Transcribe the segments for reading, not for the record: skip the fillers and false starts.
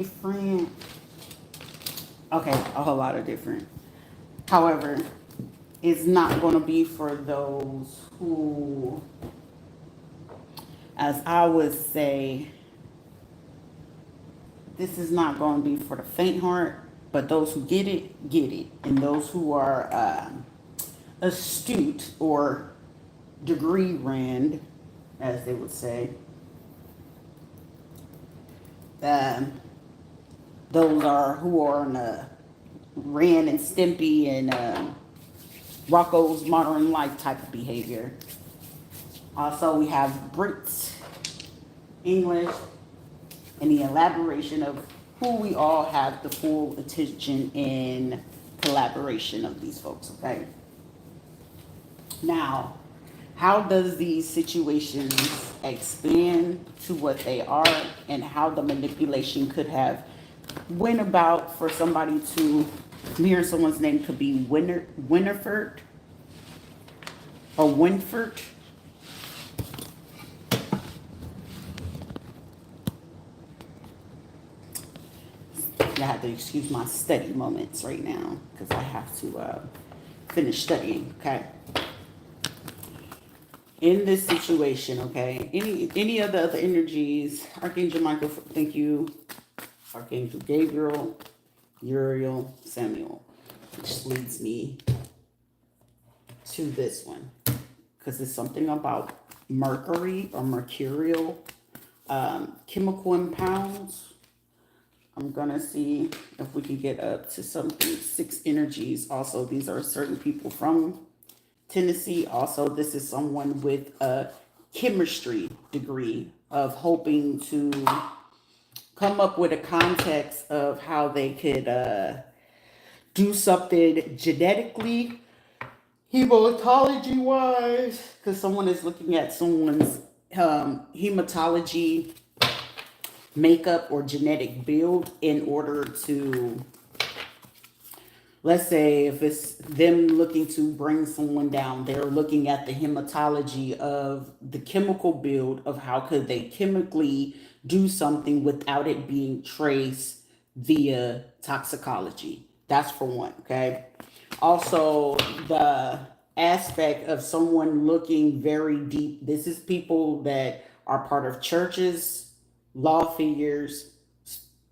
Different. Okay, a whole lot of different. However, it's not going to be for those who, as I would say, this is not going to be for the faint heart, but those who get it. And those who are astute or degree rand, as they would say, um, those are who are in Ren and Stimpy and Rocco's Modern Life type of behavior. Also, we have Brits, English, and the elaboration of who we all have the full attention and collaboration of these folks, okay? Now, how does these situations expand to what they are and how the manipulation could have went about for somebody to mirror someone's name could be Winifred or Winford. I have to excuse my study moments right now because I have to finish studying, okay? In this situation, okay, any of the other energies, Archangel Michael, thank you, Archangel Gabriel, Uriel, Samuel, which leads me to this one because it's something about Mercury or mercurial chemical impounds. I'm gonna see if we can get up to something 6 energies. Also, these are certain people from Tennessee. Also, this is someone with a chemistry degree of hoping to come up with a context of how they could do something genetically, hematology wise, because someone is looking at someone's hematology makeup or genetic build in order to, let's say if it's them looking to bring someone down, they're looking at the hematology of the chemical build of how could they chemically do something without it being traced via toxicology. That's for one, okay? Also, the aspect of someone looking very deep. This is people that are part of churches, law figures,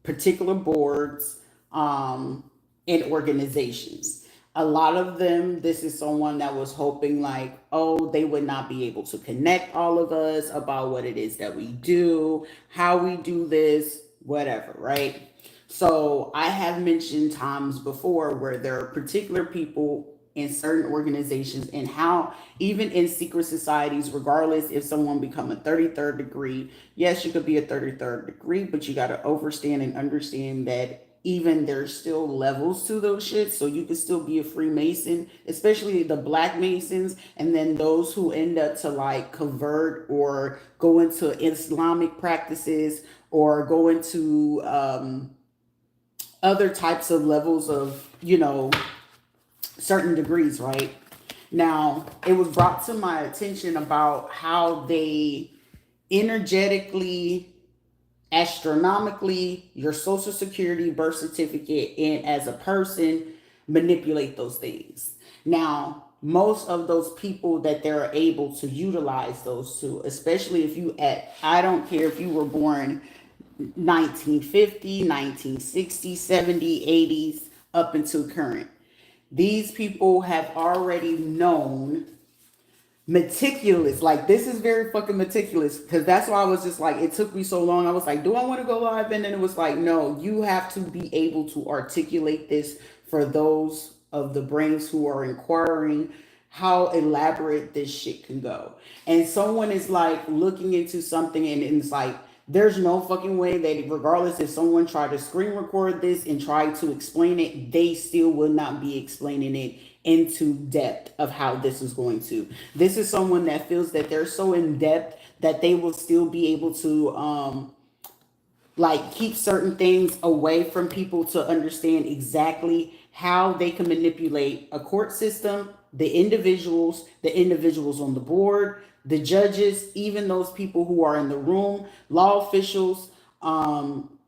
particular boards, and organizations. A lot of them, this is someone that was hoping like, oh, they would not be able to connect all of us about what it is that we do, how we do this, whatever, right? So I have mentioned times before where there are particular people in certain organizations and how even in secret societies, regardless if someone become a 33rd degree, yes, you could be a 33rd degree, but you got to overstand and understand that even there's still levels to those shits. So you could still be a Freemason, especially the Black Masons, and then those who end up to like convert or go into Islamic practices or go into other types of levels of, certain degrees, right? Now, it was brought to my attention about how they energetically, astronomically, your social security, birth certificate, and as a person manipulate those things. Now, most of those people that they're able to utilize those to, especially if you I don't care if you were born 1950, 1960, 70, 80s, up until current. These people have already known meticulous. Like, this is very fucking meticulous because that's why I was just like, it took me so long. I was like, do I want to go live? And then it was like, no, you have to be able to articulate this for those of the brains who are inquiring how elaborate this shit can go. And someone is like looking into something and it's like, there's no fucking way that regardless if someone tried to screen record this and try to explain it, they still will not be explaining it into depth of how this is going to. This is someone that feels that they're so in depth that they will still be able to like keep certain things away from people to understand exactly how they can manipulate a court system, the individuals on the board, the judges, even those people who are in the room, law officials,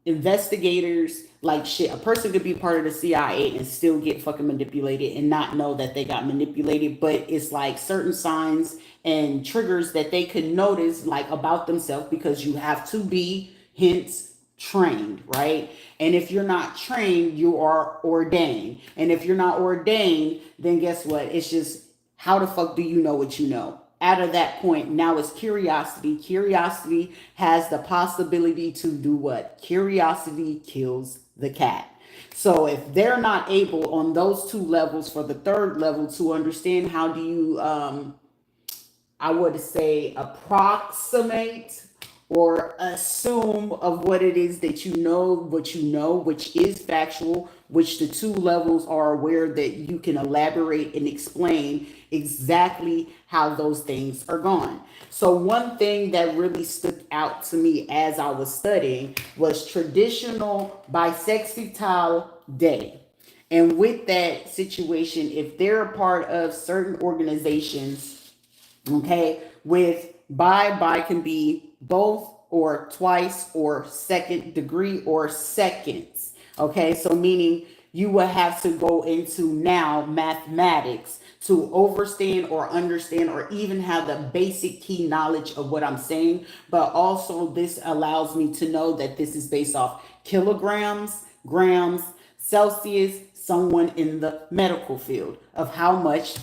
investigators, like shit, a person could be part of the CIA and still get fucking manipulated and not know that they got manipulated. But it's like certain signs and triggers that they could notice, like about themselves, because you have to be, hence, trained, right? And if you're not trained, you are ordained. And if you're not ordained, then guess what? It's just, how the fuck do you know what you know? Out of that point, now it's curiosity. Curiosity has the possibility to do what? Curiosity kills the cat. So if they're not able on those two levels for the third level to understand, how do you I would say approximate or assume of what it is that what you know, which is factual, which the two levels are aware that you can elaborate and explain exactly how those things are gone. So one thing that really stuck out to me as I was studying was traditional bisexual day. And with that situation, if they're a part of certain organizations, okay, with bi can be both or twice or second degree or seconds. Okay, so meaning you will have to go into now mathematics to overstand or understand or even have the basic key knowledge of what I'm saying. But also this allows me to know that this is based off kilograms, grams, Celsius, someone in the medical field of how much,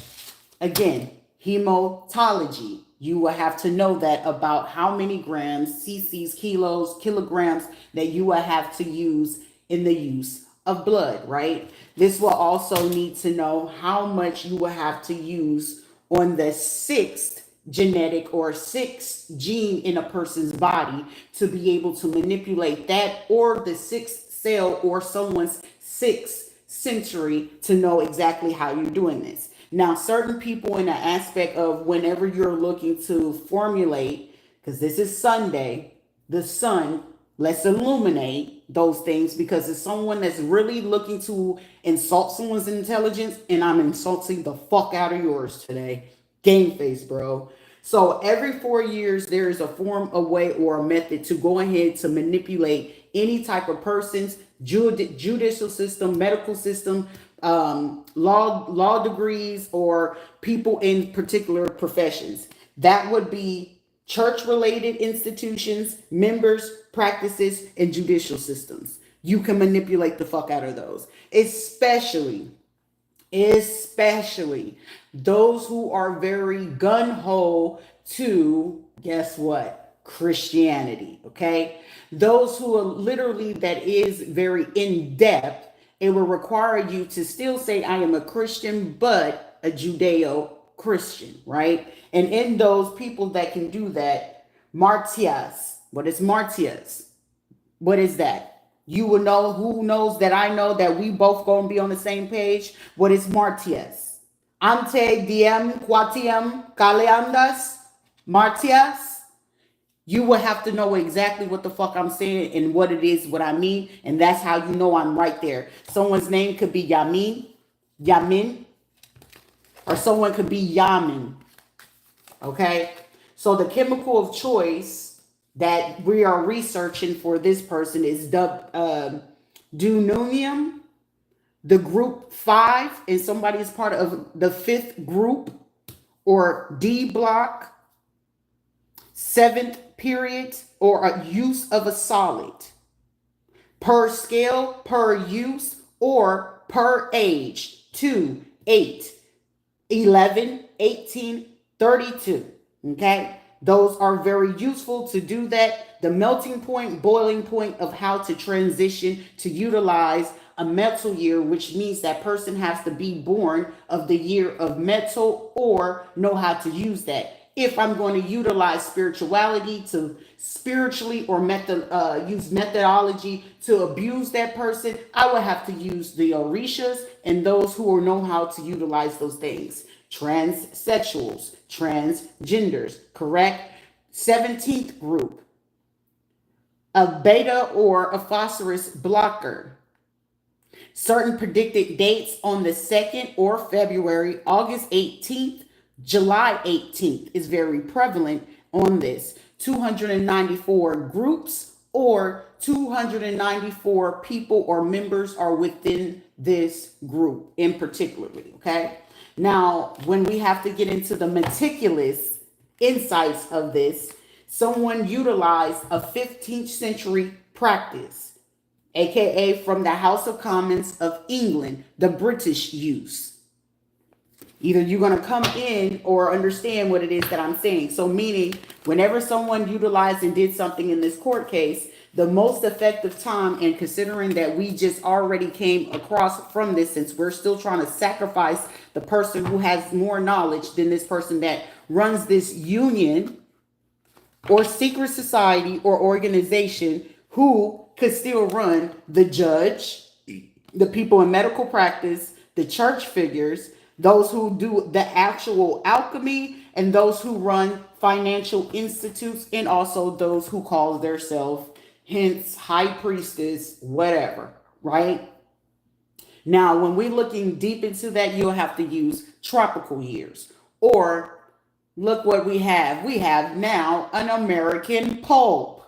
again, hematology. You will have to know that about how many grams, cc's, kilos, kilograms that you will have to use in the use of blood, right? This will also need to know how much you will have to use on the sixth genetic or sixth gene in a person's body to be able to manipulate that, or the sixth cell or someone's sixth century to know exactly how you're doing this. Now, certain people in the aspect of whenever you're looking to formulate, because this is Sunday, the sun, let's illuminate those things, because it's someone that's really looking to insult someone's intelligence, and I'm insulting the fuck out of yours today. Game face, bro. So every 4 years, there is a form, a way, or a method to go ahead to manipulate any type of person's judicial system, medical system, law degrees, or people in particular professions. That would be church related institutions, members, practices, and judicial systems. You can manipulate the fuck out of those, especially those who are very gun-ho to, guess what, Christianity. Okay, those who are literally, that is very in-depth. It will require you to still say I am a Christian, but a Judeo-Christian, right? And in those people that can do that, martias. What is martias? What is that? You will know, who knows that I know that we both gonna be on the same page. What is martias? Ante diem quatiam caleandas martias. You will have to know exactly what the fuck I'm saying and what it is, what I mean. And that's how you know I'm right there. Someone's name could be Yamin, or someone could be Yamin. Okay? So the chemical of choice that we are researching for this person is dunonium, the group 5, and somebody is part of the 5th group, or D block, 7th period, or a use of a solid, per scale, per use, or per age, 2, 8, 11, 18, 32. Okay, those are very useful to do that. The melting point, boiling point of how to transition to utilize a metal year, which means that person has to be born of the year of metal or know how to use that. If I'm going to utilize spirituality to spiritually or use methodology to abuse that person, I will have to use the orishas and those who know how to utilize those things. Transsexuals, transgenders, correct? 17th group, a beta or a phosphorus blocker. Certain predicted dates on the 2nd or February, August 18th, July 18th is very prevalent on this. 294 groups or 294 people or members are within this group in particularly, okay? Now, when we have to get into the meticulous insights of this, someone utilized a 15th century practice, aka from the House of Commons of England, the British use. Either you're going to come in or understand what it is that I'm saying. So meaning, whenever someone utilized and did something in this court case, the most effective time, and considering that we just already came across from this, since we're still trying to sacrifice the person who has more knowledge than this person that runs this union or secret society or organization, who could still run the judge, the people in medical practice, the church figures, those who do the actual alchemy, and those who run financial institutes, and also those who call themselves, hence, high priestess, whatever, right? Now, when we're looking deep into that, you'll have to use tropical years. Or look what we have. We have now an American Pope.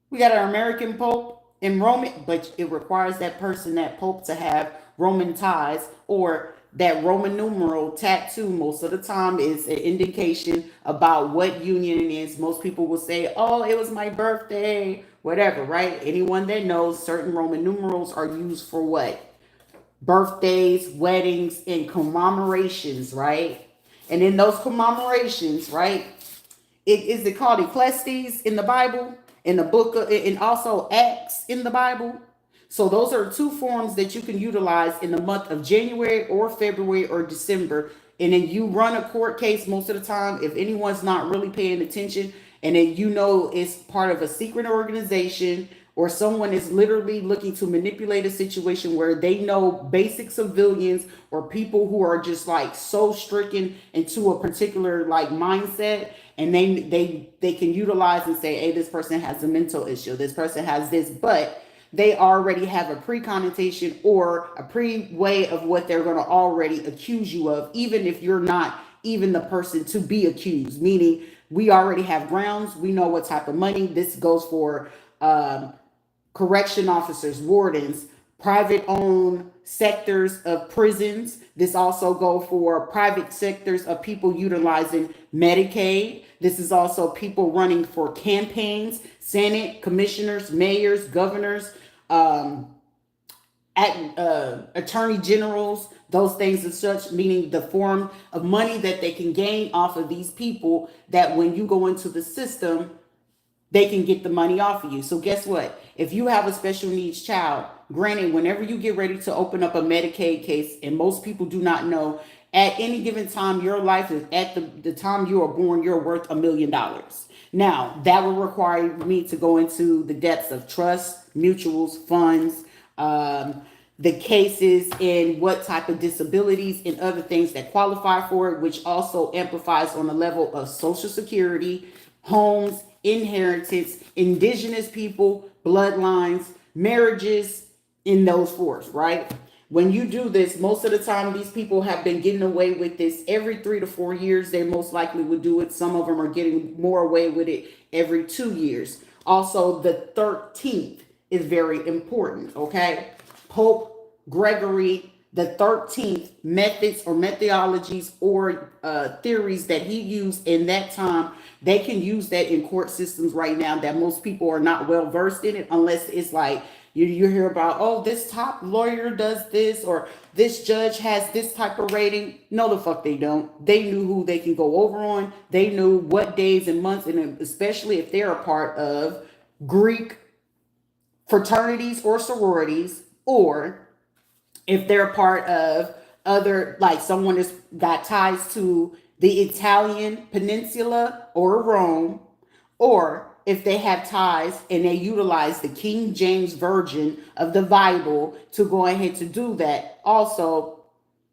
We got our American Pope in Roman, but it requires that person, that Pope, to have Roman ties, or that Roman numeral tattoo. Most of the time is an indication about what union it is. Most people will say, oh, it was my birthday, whatever, right? Anyone that knows, certain Roman numerals are used for what? Birthdays, weddings, and commemorations, right? And in those commemorations, right, it called Ecclesiastes in the Bible, in the book of, and also Acts in the Bible. So those are two forms that you can utilize in the month of January or February or December. And then you run a court case most of the time, if anyone's not really paying attention, and then you know it's part of a secret organization, or someone is literally looking to manipulate a situation where they know basic civilians or people who are just like so stricken into a particular like mindset, and they can utilize and say, hey, this person has a mental issue, this person has this, but they already have a pre-connotation or a pre-way of what they're going to already accuse you of, even if you're not even the person to be accused. Meaning, we already have grounds. We know what type of money. This goes for correction officers, wardens, private owned sectors of prisons. This also go for private sectors of people utilizing Medicaid. This is also people running for campaigns, Senate, commissioners, mayors, governors, attorney generals, those things and such, meaning the form of money that they can gain off of these people, that when you go into the system, they can get the money off of you. So guess what? If you have a special needs child, granted, whenever you get ready to open up a Medicaid case, and most people do not know, at any given time, your life is at the time you are born, you're worth $1 million. Now, that will require me to go into the depths of trust, mutuals, funds, the cases, and what type of disabilities and other things that qualify for it, which also amplifies on the level of Social Security, homes, inheritance, indigenous people, bloodlines, marriages, in those fours, right? When you do this, most of the time, these people have been getting away with this every 3 to 4 years. They most likely would do it. Some of them are getting more away with it every 2 years. Also, the 13th is very important, okay? Pope Gregory the 13th, methods or methodologies or theories that he used in that time, they can use that in court systems right now that most people are not well versed in it, unless it's like you hear about, oh, this top lawyer does this, or this judge has this type of rating. No, the fuck they don't. They knew who they can go over on. They knew what days and months, and especially if they're a part of Greek fraternities or sororities, or if they're part of other, like someone has got ties to the Italian peninsula or Rome, or if they have ties and they utilize the King James Version of the Bible to go ahead to do that. Also,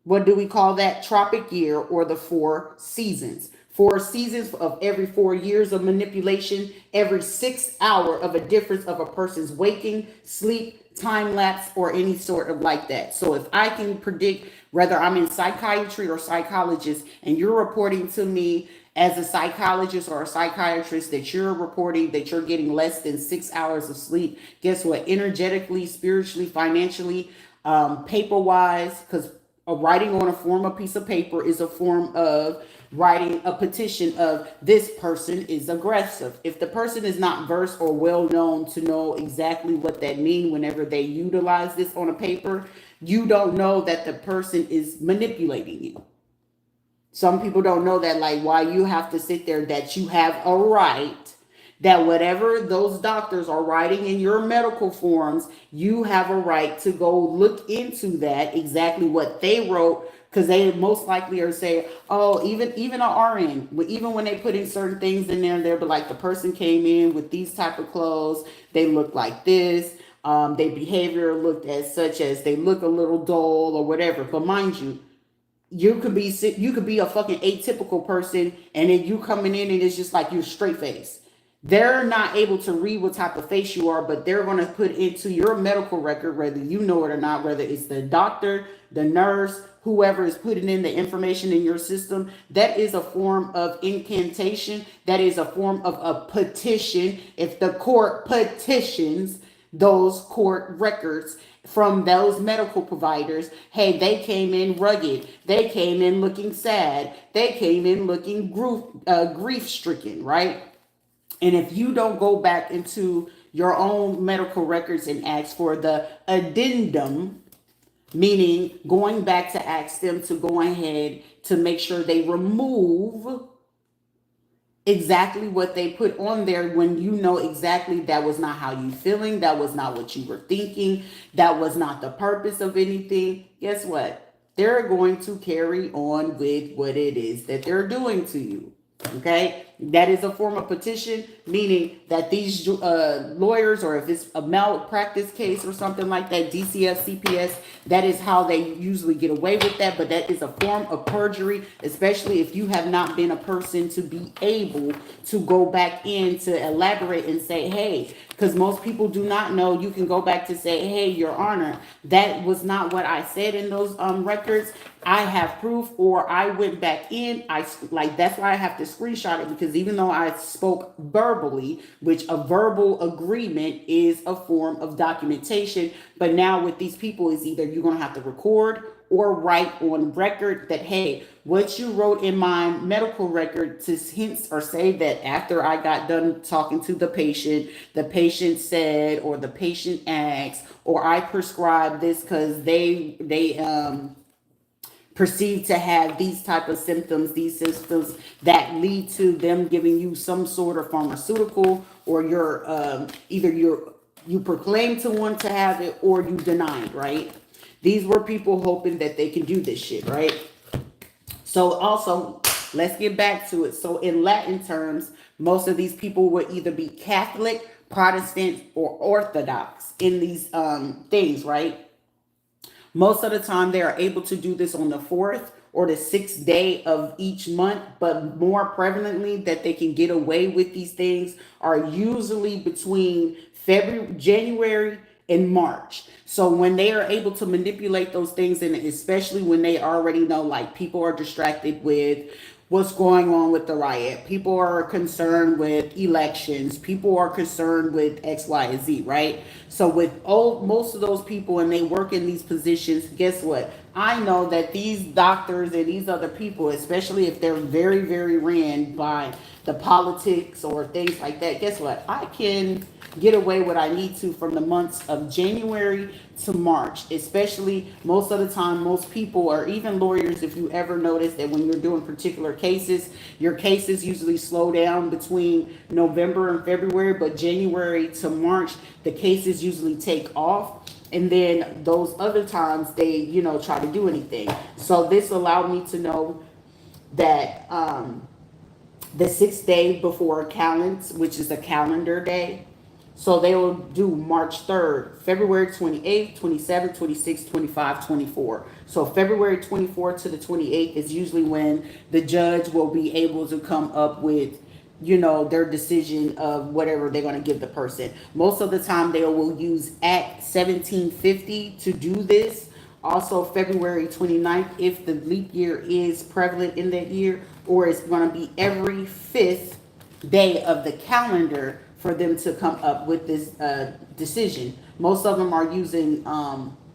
what do we call that? Tropic year, or the 4 seasons. 4 seasons of every 4 years of manipulation, every 6 hour of a difference of a person's waking, sleep, time lapse, or any sort of like that. So if I can predict, whether I'm in psychiatry or psychologist, and you're reporting to me as a psychologist or a psychiatrist that you're reporting that you're getting less than 6 hours of sleep, guess what? Energetically, spiritually, financially, paper wise, because writing on a form, a piece of paper is a form of writing a petition of this person is aggressive. If the person is not versed or well known to know exactly what that means whenever they utilize this on a paper, you don't know that the person is manipulating you. Some people don't know that, like, why you have to sit there, that you have a right, that whatever those doctors are writing in your medical forms, you have a right to go look into that, exactly what they wrote, because they most likely are saying, oh, even an RN, even when they put in certain things in there, they'll be like, the person came in with these type of clothes, they look like this, their behavior looked as such as they look a little dull or whatever. But mind you, you could be a fucking atypical person, and then you coming in and it's just like you're straight face. They're not able to read what type of face you are, but they're going to put into your medical record, whether you know it or not, whether it's the doctor, the nurse, whoever is putting in the information in your system. That is a form of incantation. That is a form of a petition. If the court petitions those court records from those medical providers, hey, they came in rugged, they came in looking sad, they came in looking grief stricken, right? And if you don't go back into your own medical records and ask for the addendum, meaning going back to ask them to go ahead to make sure they remove exactly what they put on there, when you know exactly that was not how you feeling, that was not what you were thinking, that was not the purpose of anything, guess what? They're going to carry on with what it is that they're doing to you. Okay, that is a form of petition, meaning that these lawyers, or if it's a malpractice case or something like that, DCF, CPS, that is how they usually get away with that. But that is a form of perjury, especially if you have not been a person to be able to go back in to elaborate and say, hey, because most people do not know, you can go back to say, hey, Your Honor, that was not what I said in those records. I have proof, or I went back in. That's why I have to screenshot it, because even though I spoke verbally, which a verbal agreement is a form of documentation, but now with these people is either you're gonna have to record or write on record that, hey, what you wrote in my medical record to hint or say that after I got done talking to the patient said, or the patient asked, or I prescribed this because they perceived to have these type of symptoms, these symptoms that lead to them giving you some sort of pharmaceutical, or you're either you proclaim to want to have it or you denied, right? These were people hoping that they can do this shit, right? So also, let's get back to it. So in Latin terms, most of these people would either be Catholic, Protestant, or Orthodox in these things, right? Most of the time, they are able to do this on the 4th or the 6th day of each month, but more prevalently that they can get away with these things are usually between January and March. So when they are able to manipulate those things, and especially when they already know, like, people are distracted with what's going on with the riot, people are concerned with elections, people are concerned with X, Y, and Z, right? So with most of those people, and they work in these positions, guess what? I know that these doctors and these other people, especially if they're very, very ran by the politics or things like that, guess what? I can get away what I need to from the months of January to March. Especially most of the time, most people, or even lawyers, if you ever notice that when you're doing particular cases, your cases usually slow down between November and February, but January to March, the cases usually take off. And then those other times they, try to do anything. So this allowed me to know that the 6th day before calendar, which is a calendar day, so they will do March 3rd, February 28th, 27th, 26th, 25th, 24th. So February 24th to the 28th is usually when the judge will be able to come up with, their decision of whatever they're going to give the person. Most of the time they will use Act 1750 to do this. Also, February 29th, if the leap year is prevalent in that year, or it's going to be every fifth day of the calendar for them to come up with this decision. Most of them are using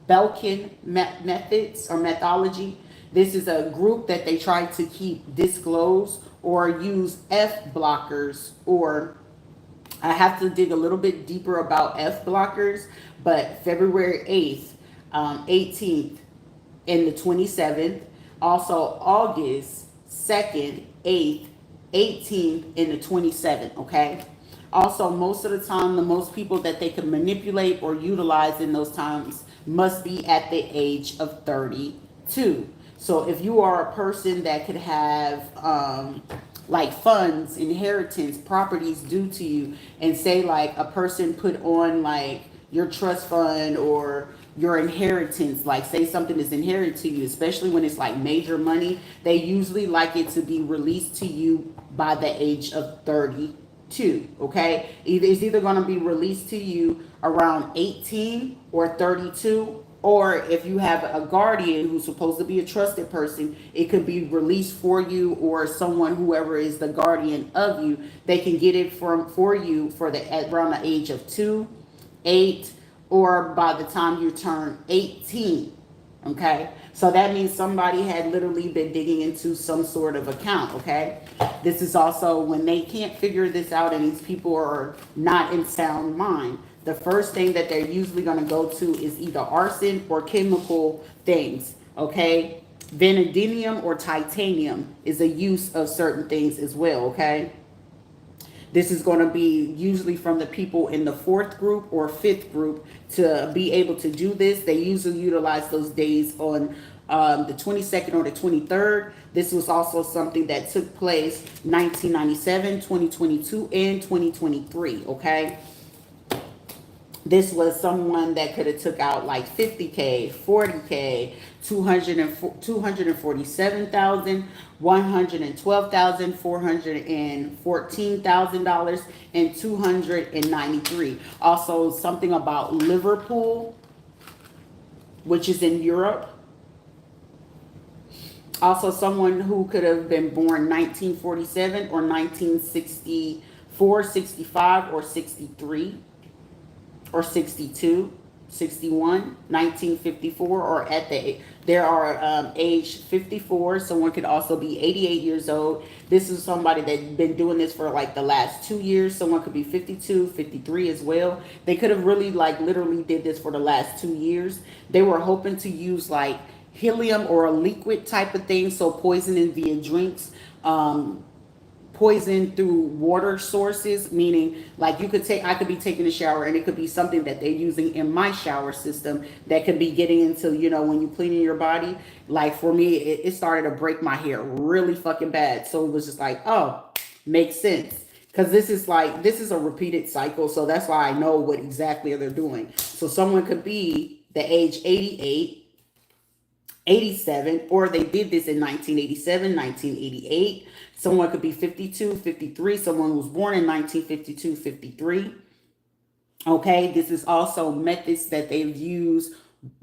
Belkin methods or methodology. This is a group that they try to keep disclosed or use F blockers, or I have to dig a little bit deeper about F blockers, but February 8th, 18th, and the 27th. Also August 2nd, 8th, 18th, and the 27th, okay? Also, most of the time, the most people that they can manipulate or utilize in those times must be at the age of 32. So if you are a person that could have like funds, inheritance, properties due to you, and say like a person put on like your trust fund or your inheritance, like say something is inherited to you, especially when it's like major money, they usually like it to be released to you by the age of 32. Okay, it's either going to be released to you around 18 or 32, or if you have a guardian who's supposed to be a trusted person, it could be released for you, or someone, whoever is the guardian of you, they can get it from for you for the at around the age of 2, 8, or by the time you turn 18. Okay, so that means somebody had literally been digging into some sort of account. Okay, this is also when they can't figure this out and these people are not in sound mind. The first thing that they're usually going to go to is either arson or chemical things. Okay, vanadium or titanium is a use of certain things as well. Okay, this is going to be usually from the people in the fourth group or fifth group to be able to do this. They usually utilize those days on the 22nd or the 23rd. This was also something that took place 1997, 2022, and 2023. Okay. This was someone that could have took out like 50K, 40K, 247,000, 112,000, $414,000, and 293. Also, something about Liverpool, which is in Europe. Also, someone who could have been born 1947 or 1964, 65, or 63. Or 62, 61, 1954, or at there are age 54. Someone could also be 88 years old. This is somebody that's been doing this for like the last 2 years. Someone could be 52, 53 as well. They could have really like literally did this for the last 2 years. They were hoping to use like helium or a liquid type of thing, so poisoning via drinks, poison through water sources, meaning like I could be taking a shower and it could be something that they're using in my shower system that could be getting into, when you cleaning your body. Like for me, it started to break my hair really fucking bad. So it was just like, oh, makes sense. Because this is a repeated cycle. So that's why I know what exactly they're doing. So someone could be the age 88, 87, or they did this in 1987, 1988. Someone could be 52, 53. Someone was born in 1952, 53. Okay, this is also methods that they've used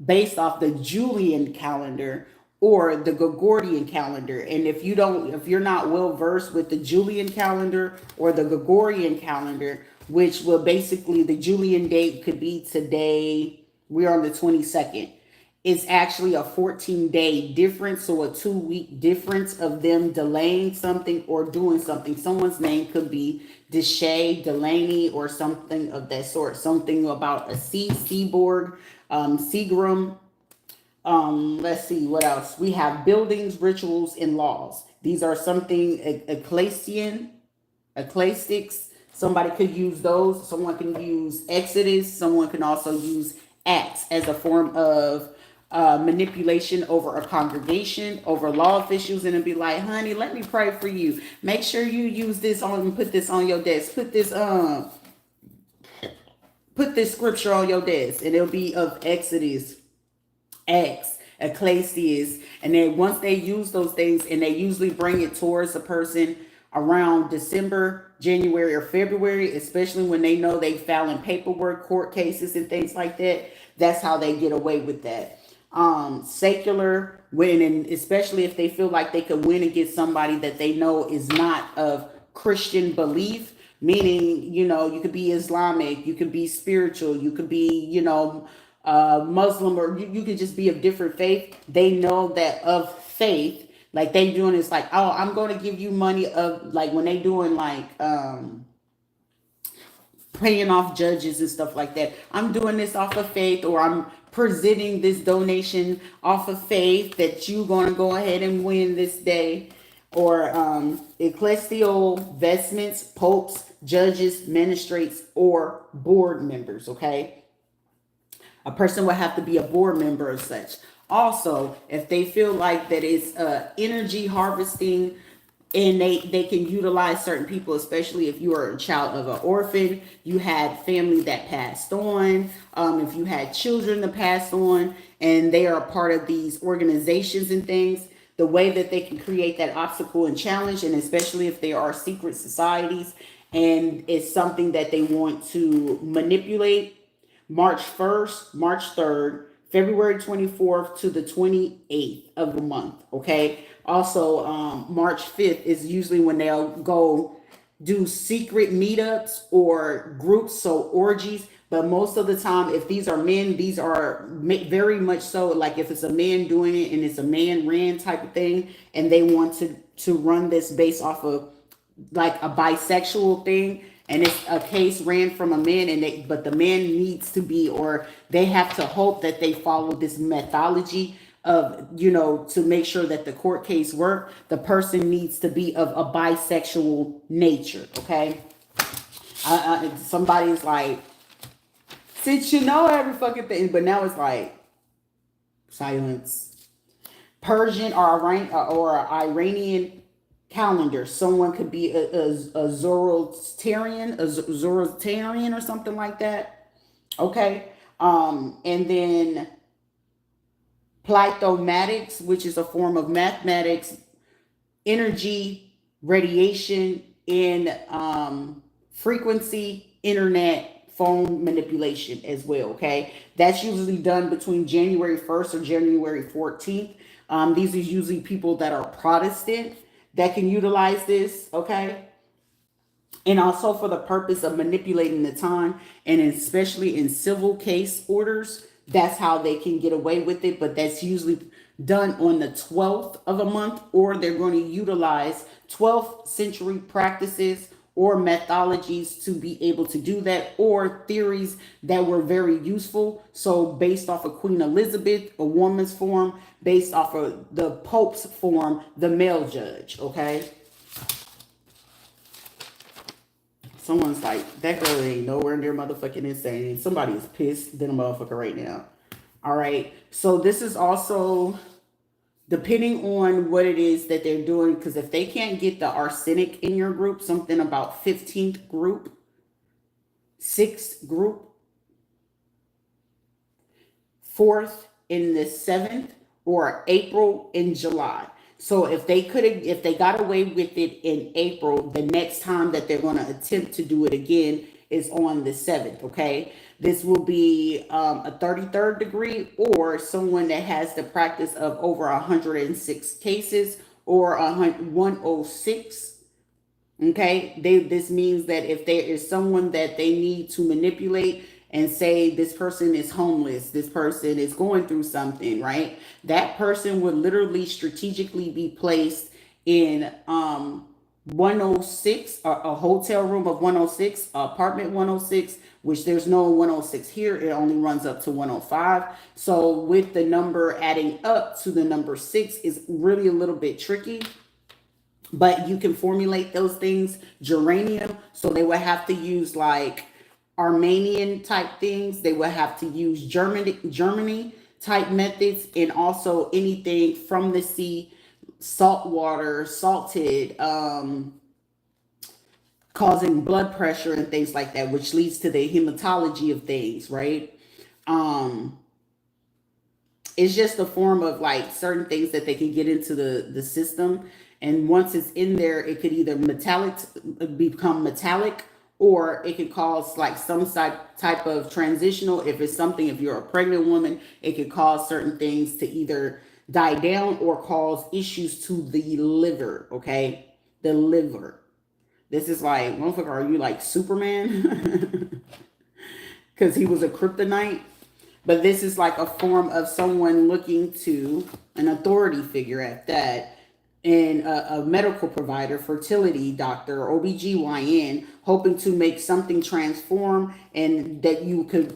based off the Julian calendar or the Gregorian calendar. And if you're not well versed with the Julian calendar or the Gregorian calendar, which will basically, the Julian date could be today, we're on the 22nd. It's actually a 14-day difference, so a 2-week difference of them delaying something or doing something. Someone's name could be Deshay, Delaney, or something of that sort. Something about a seaboard, Seagram. Let's see what else. We have buildings, rituals, and laws. These are something ecclesiastics. Somebody could use those. Someone can use Exodus. Someone can also use Acts as a form of manipulation over a congregation, over law officials, and it'll be like, honey, let me pray for you. Make sure you use this on, put this on your desk. Put this scripture on your desk, and it'll be of Exodus, Acts, Ecclesiastes. And then once they use those things, and they usually bring it towards a person around December, January, or February, especially when they know they file in paperwork, court cases, and things like that. That's how they get away with that. Secular, when, and especially if they feel like they could win against somebody that they know is not of Christian belief, meaning, you know, you could be Islamic, you could be spiritual, you could be, you know, Muslim, or you could just be of different faith. They know that of faith, like they doing is like, oh, I'm going to give you money of, like when they doing like paying off judges and stuff like that. I'm doing this off of faith, or I'm presenting this donation off of faith that you're going to go ahead and win this day. Or ecclesial vestments, popes, judges, magistrates, or board members. Okay, a person would have to be a board member of such. Also, if they feel like that it's energy harvesting, and they can utilize certain people, especially if you are a child of an orphan, you had family that passed on, if you had children that passed on, and they are a part of these organizations and things, the way that they can create that obstacle and challenge, and especially if they are secret societies and it's something that they want to manipulate. March 1st, March 3rd, February 24th to the 28th of the month. Okay. Also, March 5th is usually when they'll go do secret meetups or groups, so orgies. But most of the time, if these are men, these are very much so, like if it's a man doing it and it's a man ran type of thing, and they want to run this based off of like a bisexual thing, and it's a case ran from a man, and but the man needs to be, or they have to hope that they follow this methodology of, you know, to make sure that the court case work, the person needs to be of a bisexual nature. Okay. Somebody's like, since you know every fucking thing, but now it's like silence. Persian or Iranian calendar. Someone could be a Zoroastrian or something like that. Okay. And then Plithomatics, which is a form of mathematics, energy, radiation, in frequency, internet, phone manipulation as well. Okay. That's usually done between January 1st or January 14th. These are usually people that are Protestant that can utilize this. Okay. And also for the purpose of manipulating the time, and especially in civil case orders, that's how they can get away with it. But that's usually done on the 12th of a month, or they're going to utilize 12th century practices or methodologies to be able to do that, or theories that were very useful. So based off of Queen Elizabeth, a woman's form, based off of the Pope's form, the male judge. Okay. Someone's like, that girl ain't nowhere near motherfucking insane. Somebody is pissed than a motherfucker right now. All right. So this is also depending on what it is that they're doing. Because if they can't get the arsenic in your group, something about 15th group, 6th group, 4th in the 7th, or April and July. So if they got away with it in April, the next time that they're going to attempt to do it again is on the 7th. Okay. This will be a 33rd degree, or someone that has the practice of over 106 cases, or 106. Okay. This means that if there is someone that they need to manipulate and say this person is homeless, this person is going through something, right? That person would literally strategically be placed in 106, a hotel room of 106, apartment 106, which there's no 106 here. It only runs up to 105. So with the number adding up to the number 6 is really a little bit tricky. But you can formulate those things. Geranium. So they would have to use like Armenian type things. They would have to use Germany type methods, and also anything from the sea, salt water, salted, causing blood pressure and things like that, which leads to the hematology of things, right? It's just a form of like certain things that they can get into the system. And once it's in there, it could either become metallic, or it could cause like some type of transitional. If it's something, if you're a pregnant woman, it could cause certain things to either die down or cause issues to the liver. Okay, the liver. This is like, motherfucker, are you like Superman? Because he was a kryptonite. But this is like a form of someone looking to an authority figure at that, and a medical provider, fertility doctor, OBGYN, hoping to make something transform, and that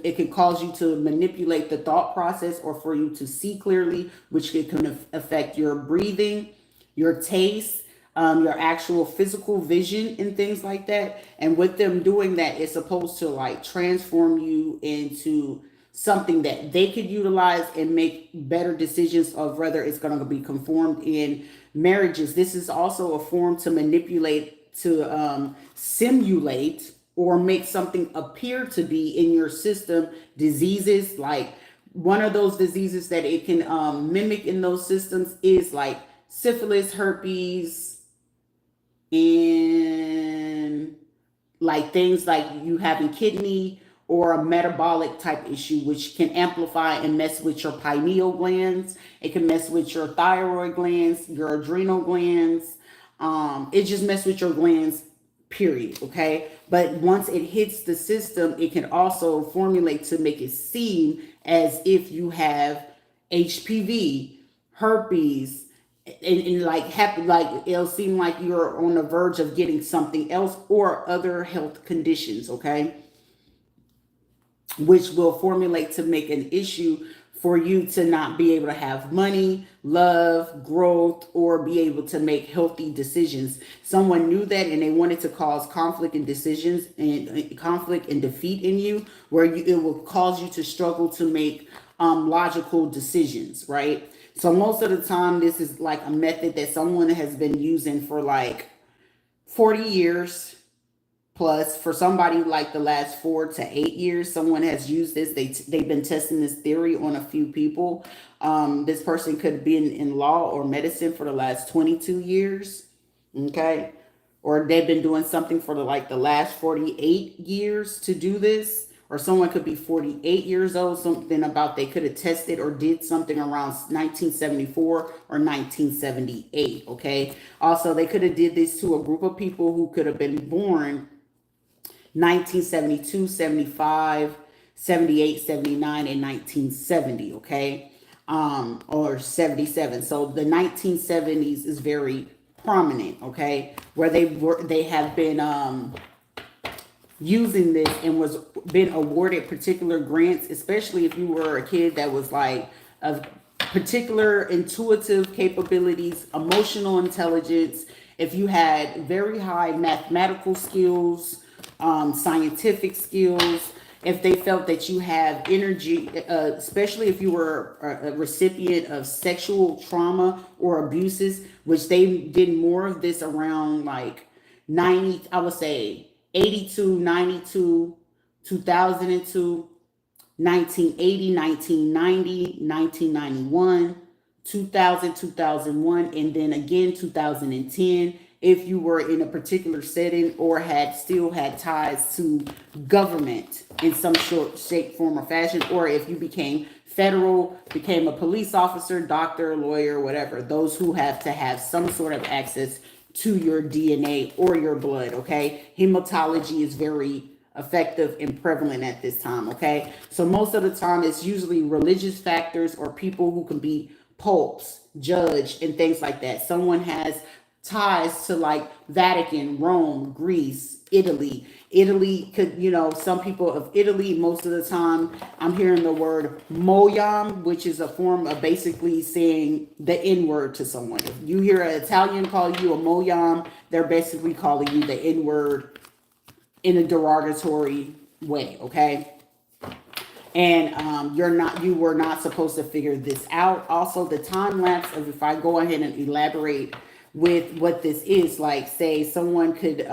it could cause you to manipulate the thought process or for you to see clearly, which can affect your breathing, your taste, your actual physical vision and things like that. And with them doing that, it's supposed to like transform you into something that they could utilize and make better decisions of whether it's going to be conformed in marriages. This is also a form to manipulate, to simulate or make something appear to be in your system diseases. Like one of those diseases that it can mimic in those systems is like syphilis, herpes, and like things like you having kidney or a metabolic type issue, which can amplify and mess with your pineal glands. It can mess with your thyroid glands, your adrenal glands. It just mess with your glands, period. Okay. But once it hits the system, it can also formulate to make it seem as if you have HPV, herpes, and like it'll seem like you're on the verge of getting something else or other health conditions. Okay, which will formulate to make an issue for you to not be able to have money, love, growth, or be able to make healthy decisions. Someone knew that and they wanted to cause conflict and decisions and conflict and defeat in you, where it will cause you to struggle to make logical decisions, right? So most of the time, this is like a method that someone has been using for like 40 years plus. For somebody like the last 4 to 8 years, someone has used this. They've been testing this theory on a few people. This person could be in law or medicine for the last 22 years. Okay, or they've been doing something for the last 48 years to do this. Or someone could be 48 years old, something about they could have tested or did something around 1974 or 1978. Okay, also they could have did this to a group of people who could have been born 1972, 75, 78, 79, and 1970, okay? Or 77. So the 1970s is very prominent, okay? Where they have been using this and was been awarded particular grants, especially if you were a kid that was like of particular intuitive capabilities, emotional intelligence, if you had very high mathematical skills, scientific skills, if they felt that you have energy, especially if you were a recipient of sexual trauma or abuses, which they did more of this around like 90, I would say 82, 92, 2002, 1980, 1990, 1991, 2000, 2001, and then again 2010, if you were in a particular setting or still had ties to government in some short shape, form, or fashion, or if you became a police officer, doctor, lawyer, whatever, those who have to have some sort of access to your DNA or your blood. Okay, hematology is very effective and prevalent at this time. Okay, so most of the time it's usually religious factors or people who can be popes, judge, and things like that. Someone has ties to like Vatican, Rome, Greece, Italy. Italy could, some people of Italy, most of the time I'm hearing the word moyam, which is a form of basically saying the N-word to someone. If you hear an Italian call you a moyam, they're basically calling you the N-word in a derogatory way, okay? And you were not supposed to figure this out. Also, the time lapse of, if I go ahead and elaborate with what this is, like say someone could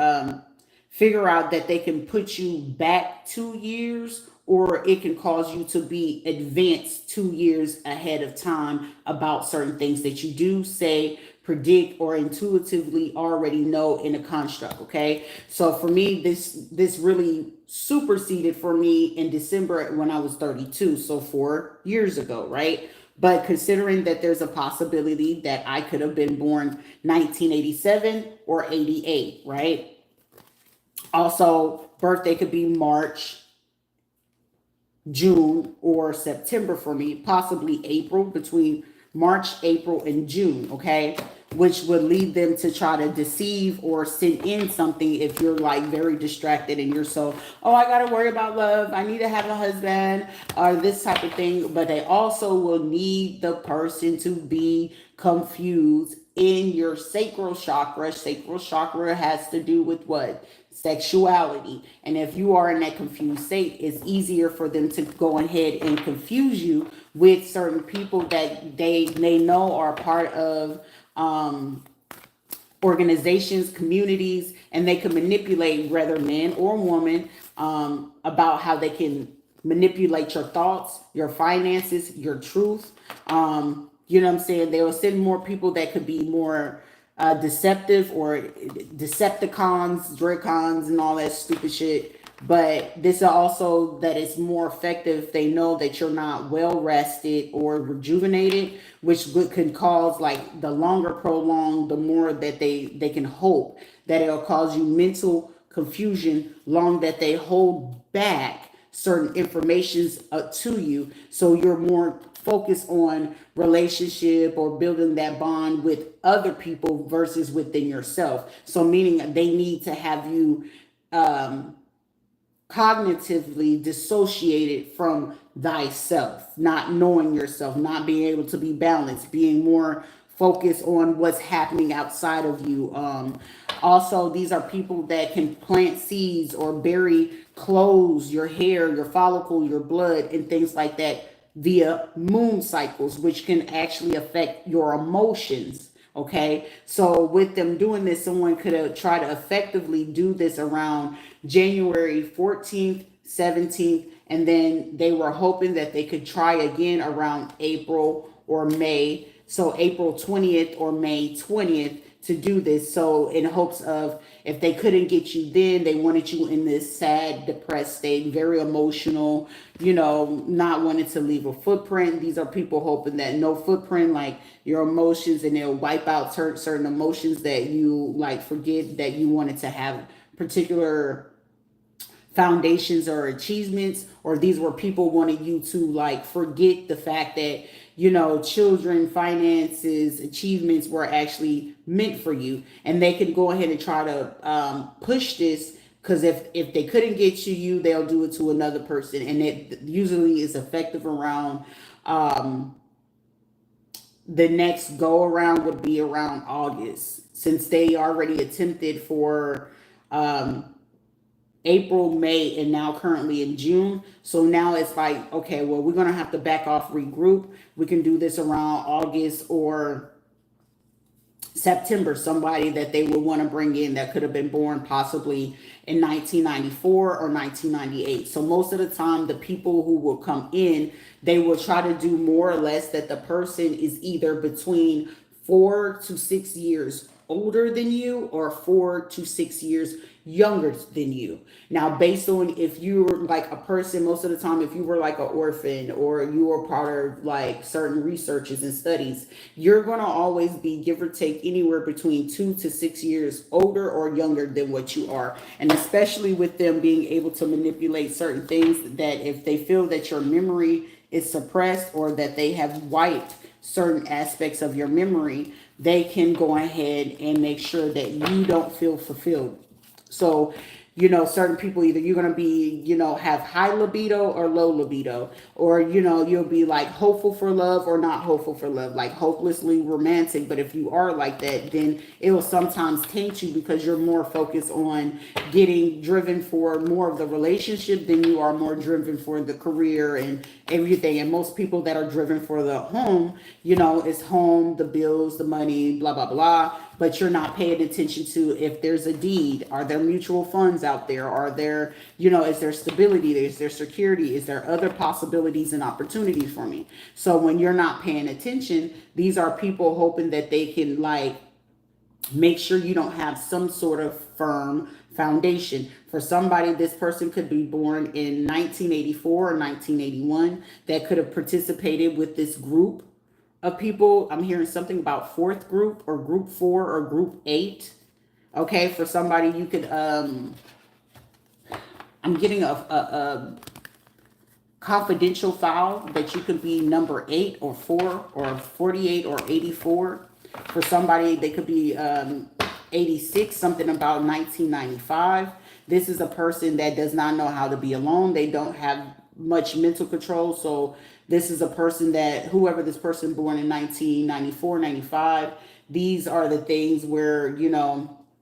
figure out that they can put you back 2 years, or it can cause you to be advanced 2 years ahead of time about certain things that you do. Say predict or intuitively already know in a construct. Okay, so for me, this really superseded for me in December when I was 32, so 4 years ago, right? But considering that there's a possibility that I could have been born 1987 or 88, right? Also, birthday could be March, June, or September for me, possibly April, between March, April, and June, okay? Which would lead them to try to deceive or send in something if you're like very distracted and you're so, oh, I gotta worry about love, I need to have a husband, or this type of thing. But they also will need the person to be confused in your sacral chakra. Sacral chakra has to do with what? Sexuality. And if you are in that confused state, it's easier for them to go ahead and confuse you with certain people that they know are part of organizations, communities, and they can manipulate whether man or woman, about how they can manipulate your thoughts, your finances, your truth. You know what I'm saying? They will send more people that could be more deceptive, or Decepticons, Dracons, and all that stupid shit. But this is also that it's more effective. They know that you're not well rested or rejuvenated, which can cause, like, the longer prolonged, the more that they can hope that it'll cause you mental confusion, long that they hold back certain informations to you, so you're more focused on relationship or building that bond with other people versus within yourself. So meaning they need to have you cognitively dissociated from thyself, not knowing yourself, not being able to be balanced, being more focused on what's happening outside of you. Also, these are people that can plant seeds or bury clothes, your hair, your follicle, your blood, and things like that via moon cycles, which can actually affect your emotions. Okay, so with them doing this, someone could have tried to effectively do this around January 14th, 17th, and then they were hoping that they could try again around April or May. So April 20th or May 20th to do this. So in hopes of, if they couldn't get you then, they wanted you in this sad, depressed state, very emotional, not wanting to leave a footprint. These are people hoping that no footprint, like your emotions, and they'll wipe out certain emotions that you like forget that you wanted to have particular foundations or achievements. Or these were people wanting you to like forget the fact that children, finances, achievements were actually meant for you. And they can go ahead and try to push this, because if they couldn't get you, they'll do it to another person. And it usually is effective around the next go around would be around August, since they already attempted for April, May, and now currently in June. So now it's like, okay, well, we're going to have to back off, regroup. We can do this around August or September. Somebody that they would want to bring in that could have been born possibly in 1994 or 1998. So most of the time, the people who will come in, they will try to do more or less that the person is either between 4 to 6 years older than you or 4 to 6 years younger than you. Now, based on if you were like a person, most of the time, if you were like an orphan or you were part of like certain researches and studies, you're going to always be, give or take, anywhere between 2 to 6 years older or younger than what you are. And especially with them being able to manipulate certain things, that if they feel that your memory is suppressed or that they have wiped certain aspects of your memory, they can go ahead and make sure that you don't feel fulfilled. So, certain people, either you're going to be, have high libido or low libido, or, you'll be like hopeful for love or not hopeful for love, like hopelessly romantic. But if you are like that, then it will sometimes taint you, because you're more focused on getting driven for more of the relationship than you are more driven for the career and everything. And most people that are driven for the home, it's home, the bills, the money, blah, blah, blah. But you're not paying attention to if there's a deed, are there mutual funds funds out there? Are there, is there stability? Is there security? Is there other possibilities and opportunities for me? So when you're not paying attention, these are people hoping that they can like make sure you don't have some sort of firm foundation. For somebody, this person could be born in 1984 or 1981 that could have participated with this group of people. I'm hearing something about fourth group or group 4 or group 8. Okay, for somebody you could I'm getting a confidential file that you could be number 8 or 4 or 48 or 84. For somebody, they could be 86, something about 1995. This is a person that does not know how to be alone. They don't have much mental control. So this is a person that, whoever this person born in 1994, 95, these are the things where,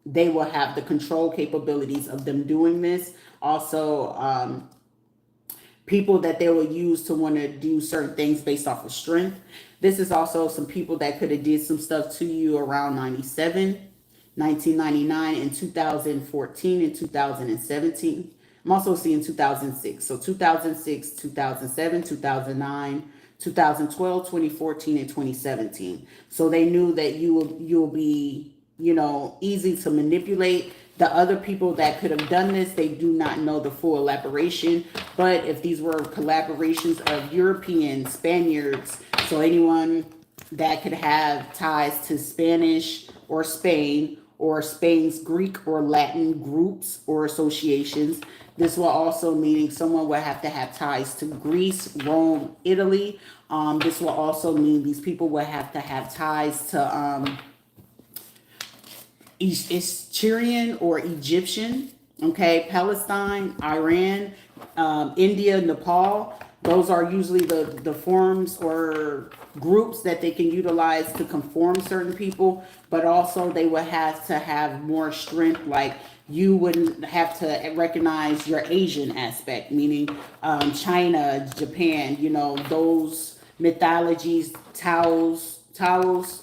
they will have the control capabilities of them doing this. Also, people that they will use to want to do certain things based off of strength. This is also some people that could have did some stuff to you around 97, 1999, and 2014 and 2017. I'm also seeing 2006. So 2006, 2007, 2009, 2012, 2014, and 2017. So they knew that you'll be, easy to manipulate. The other people that could have done this, they do not know the full elaboration. But if these were collaborations of Europeans, Spaniards, so anyone that could have ties to Spanish or Spain or Spain's Greek or Latin groups or associations, this will also mean someone will have to have ties to Greece, Rome, Italy. This will also mean these people will have to have ties to Syrian or Egyptian, okay, Palestine, Iran, India, Nepal. Those are usually the forms or groups that they can utilize to conform certain people, but also they will have to have more strength. Like you wouldn't have to recognize your Asian aspect, meaning China, Japan, those mythologies, Taos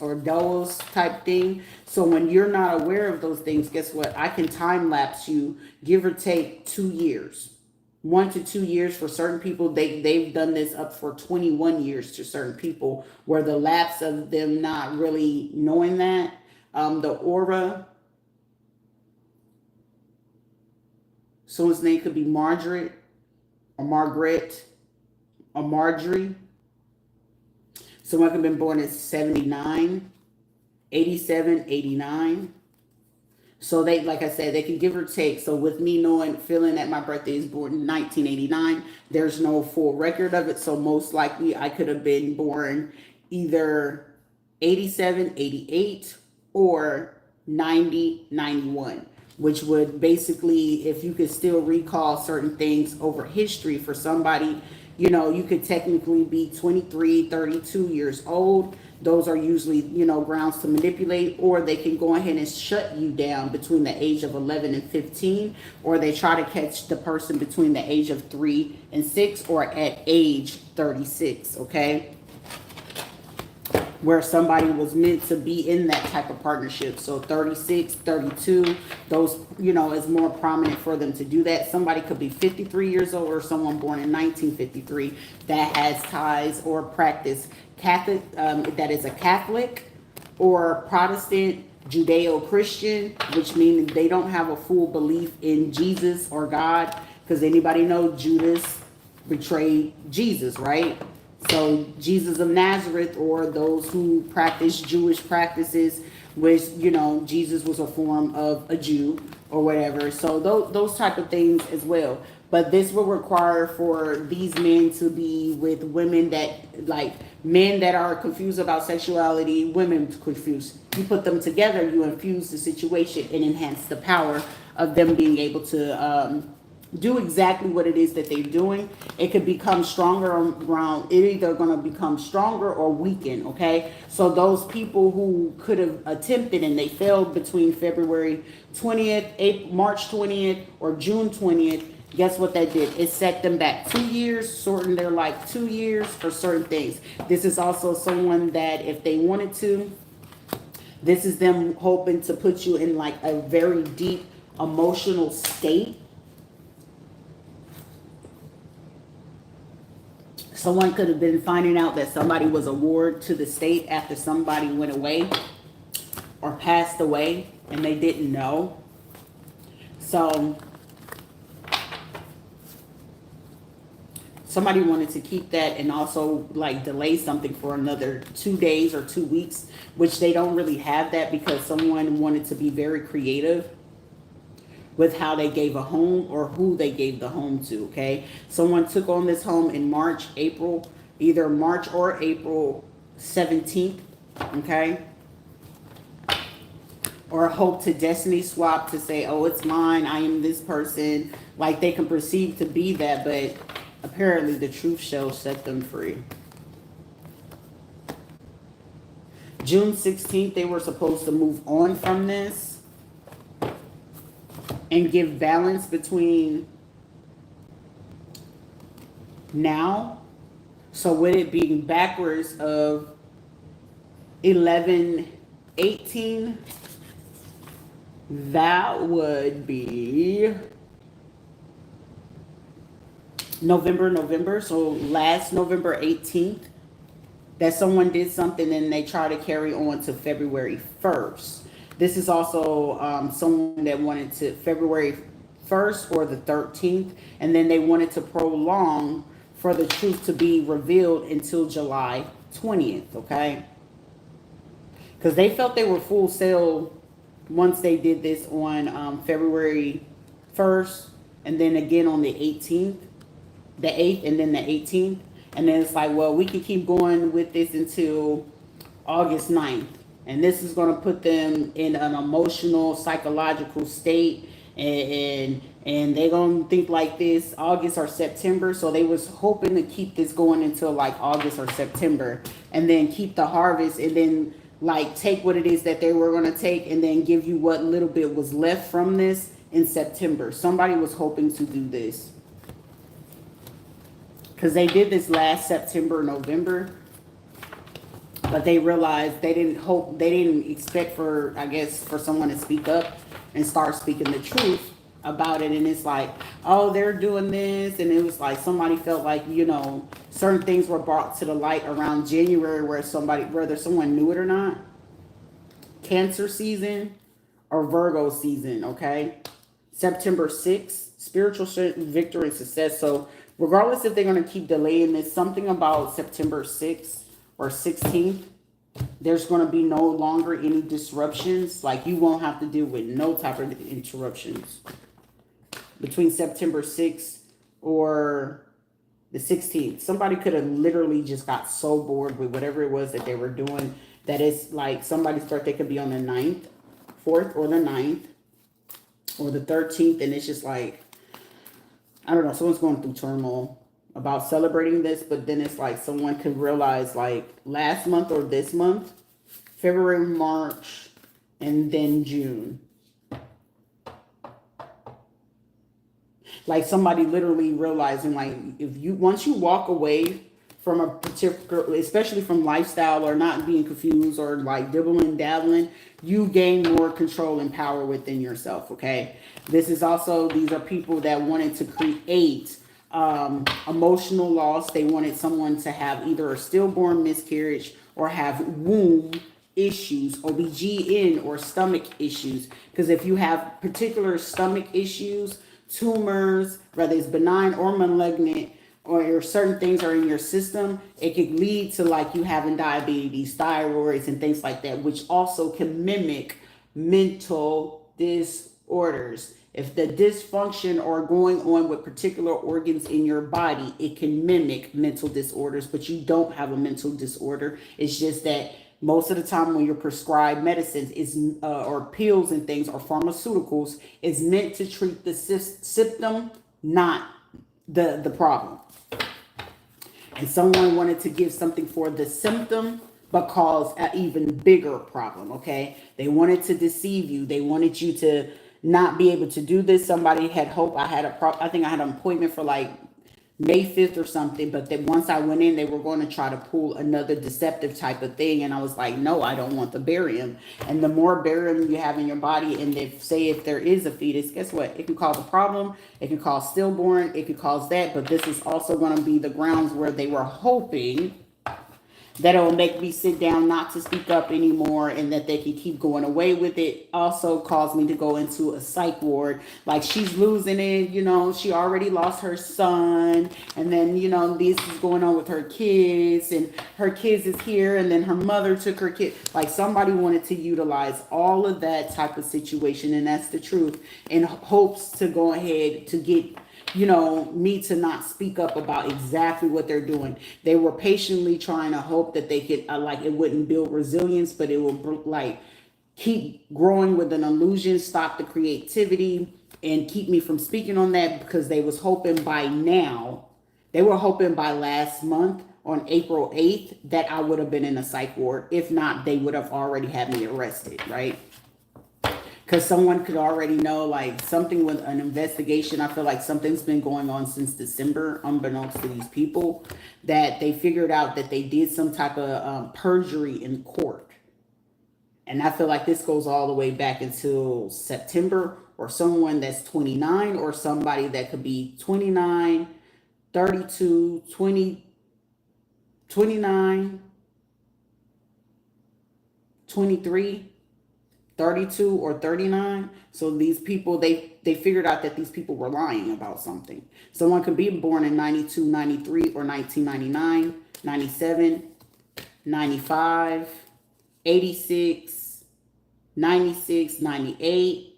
or Doos type thing. So when you're not aware of those things, guess what? I can time lapse you, give or take 2 years. 1 to 2 years for certain people. They've done this up for 21 years to certain people, where the lapse of them not really knowing that. The aura, someone's name could be Margaret or Margaret or Marjorie. Someone could have been born in 79, 87, 89. So they, like I said, they can give or take. So with me feeling that my birthday is born in 1989, there's no full record of it. So most likely I could have been born either 87, 88 or 90, 91, which would basically, if you could still recall certain things over history for somebody, you could technically be 23, 32 years old. Those are usually, grounds to manipulate, or they can go ahead and shut you down between the age of 11 and 15, or they try to catch the person between the age of 3 and 6 or at age 36, okay? Where somebody was meant to be in that type of partnership. So 36, 32, those, is more prominent for them to do that. Somebody could be 53 years old or someone born in 1953 that has ties or practice Catholic, that is a Catholic or Protestant, Judeo-Christian, which means they don't have a full belief in Jesus or God, because anybody know Judas betrayed Jesus, right? So Jesus of Nazareth, or those who practice Jewish practices, which, Jesus was a form of a Jew or whatever. So those type of things as well. But this will require for these men to be with women that, like, men that are confused about sexuality, women confused. You put them together, you infuse the situation and enhance the power of them being able to do exactly what it is that they're doing. It could become stronger around, it either going to become stronger or weaken, okay? So those people who could have attempted and they failed between February 20th, March 20th, or June 20th, guess what that did? It set them back 2 years, shortened their life 2 years for certain things. This is also someone that if they wanted to, this is them hoping to put you in like a very deep emotional state. Someone could have been finding out that somebody was a ward to the state after somebody went away or passed away and they didn't know. So somebody wanted to keep that and also like delay something for another 2 days or 2 weeks, which they don't really have that because someone wanted to be very creative with how they gave a home or who they gave the home to. Okay, someone took on this home in March, April, either March or April 17th. Okay, or hope to destiny swap to say, oh, it's mine, I am this person. Like they can perceive to be that, but apparently the truth shall set them free. June 16th, they were supposed to move on from this and give balance between now. So with it being backwards of 11/18, that would be November. So last November 18th, that someone did something and they try to carry on to February 1st. This is also someone that wanted to February 1st or the 13th, and then they wanted to prolong for the truth to be revealed until July 20th, okay? Because they felt they were full sail once they did this on February 1st, and then again on the 18th, the 8th, and then the 18th. And then it's like, well, we can keep going with this until August 9th. And this is going to put them in an emotional, psychological state. And they're going to think like this August or September. So they was hoping to keep this going until like August or September. And then keep the harvest. And then like take what it is that they were going to take. And then give you what little bit was left from this in September. Somebody was hoping to do this. Because they did this last September, November. But they realized they didn't expect for, I guess, for someone to speak up and start speaking the truth about it. And it's like, oh, they're doing this. And it was like somebody felt like, you know, certain things were brought to the light around January whether someone knew it or not. Cancer season or Virgo season, okay? September 6th, spiritual strength, victory, and success. So regardless if they're going to keep delaying this, something about September 6th or 16th, there's going to be no longer any disruptions. Like you won't have to deal with no type of interruptions between September 6th or the 16th. Somebody could have literally just got so bored with whatever it was that they were doing that it's like somebody's birthday could be on the 9th, 4th or the 9th or the 13th. And it's just like, I don't know, someone's going through turmoil about celebrating this, but then it's like someone could realize like last month or this month, February, March, and then June. Like somebody literally realizing like once you walk away from a particular, especially from lifestyle or not being confused or like dibbling, dabbling, you gain more control and power within yourself, okay? These are people that wanted to create emotional loss. They wanted someone to have either a stillborn miscarriage or have womb issues, OBGYN or stomach issues. Because if you have particular stomach issues, tumors, whether it's benign or malignant, or certain things are in your system, it could lead to like you having diabetes, thyroids, and things like that, which also can mimic mental disorders. If the dysfunction or going on with particular organs in your body, it can mimic mental disorders, but you don't have a mental disorder. It's just that most of the time when you're prescribed medicines or pills and things or pharmaceuticals, is meant to treat the symptom, not the problem. And someone wanted to give something for the symptom, but cause an even bigger problem, okay? They wanted to deceive you. They wanted you to not be able to do this. Somebody had hope. I think I had an appointment for like May 5th or something. But then once I went in, they were going to try to pull another deceptive type of thing. And I was like, no, I don't want the barium. And the more barium you have in your body, and if there is a fetus, guess what? It can cause a problem. It can cause stillborn. It could cause that. But this is also going to be the grounds where they were hoping that it will make me sit down not to speak up anymore, and that they can keep going away with it. Also caused me to go into a psych ward. Like, she's losing it, she already lost her son, and then this is going on with her kids, and her kids is here, and then her mother took her kid. Like, somebody wanted to utilize all of that type of situation, and that's the truth, in hopes to go ahead to get me to not speak up about exactly what they're doing. They were patiently trying to hope that they could, it wouldn't build resilience, but it would keep growing with an illusion, stop the creativity, and keep me from speaking on that, because they was hoping by now, they were hoping by last month on April 8th that I would have been in a psych ward. If not, they would have already had me arrested, right? Because someone could already know, something with an investigation. I feel like something's been going on since December, unbeknownst to these people, that they figured out that they did some type of perjury in court. And I feel like this goes all the way back until September, or someone that's 29, or somebody that could be 29, 32, 20, 29, 23. 32 or 39. So these people, they figured out that these people were lying about something. Someone could be born in 92, 93, or 1999, 97, 95, 86, 96, 98,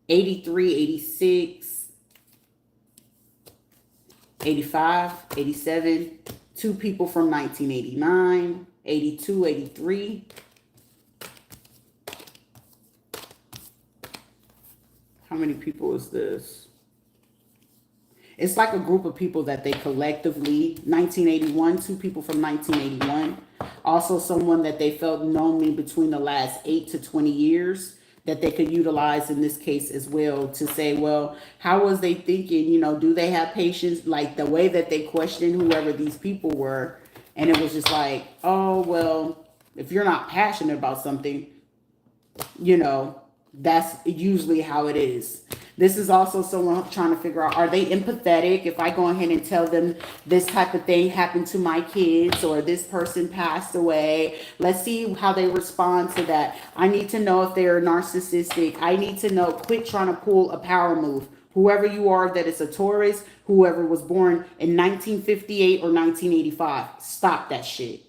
83, 86, 85, 87, two people from 1989, 82, 83. How many people is this? It's like a group of people that they collectively, 1981, two people from 1981. Also someone that they felt known me between the last 8 to 20 years that they could utilize in this case as well, to say, well, how was they thinking? Do they have patience? Like, the way that they questioned whoever these people were. And it was just like, oh, well, if you're not passionate about something, that's usually how it is. This is also someone trying to figure out, are they empathetic? If I go ahead and tell them this type of thing happened to my kids, or this person passed away, let's see how they respond to that. I need to know if they're narcissistic. I need to know, quit trying to pull a power move. Whoever you are, that is a Taurus, whoever was born in 1958 or 1985, stop that shit.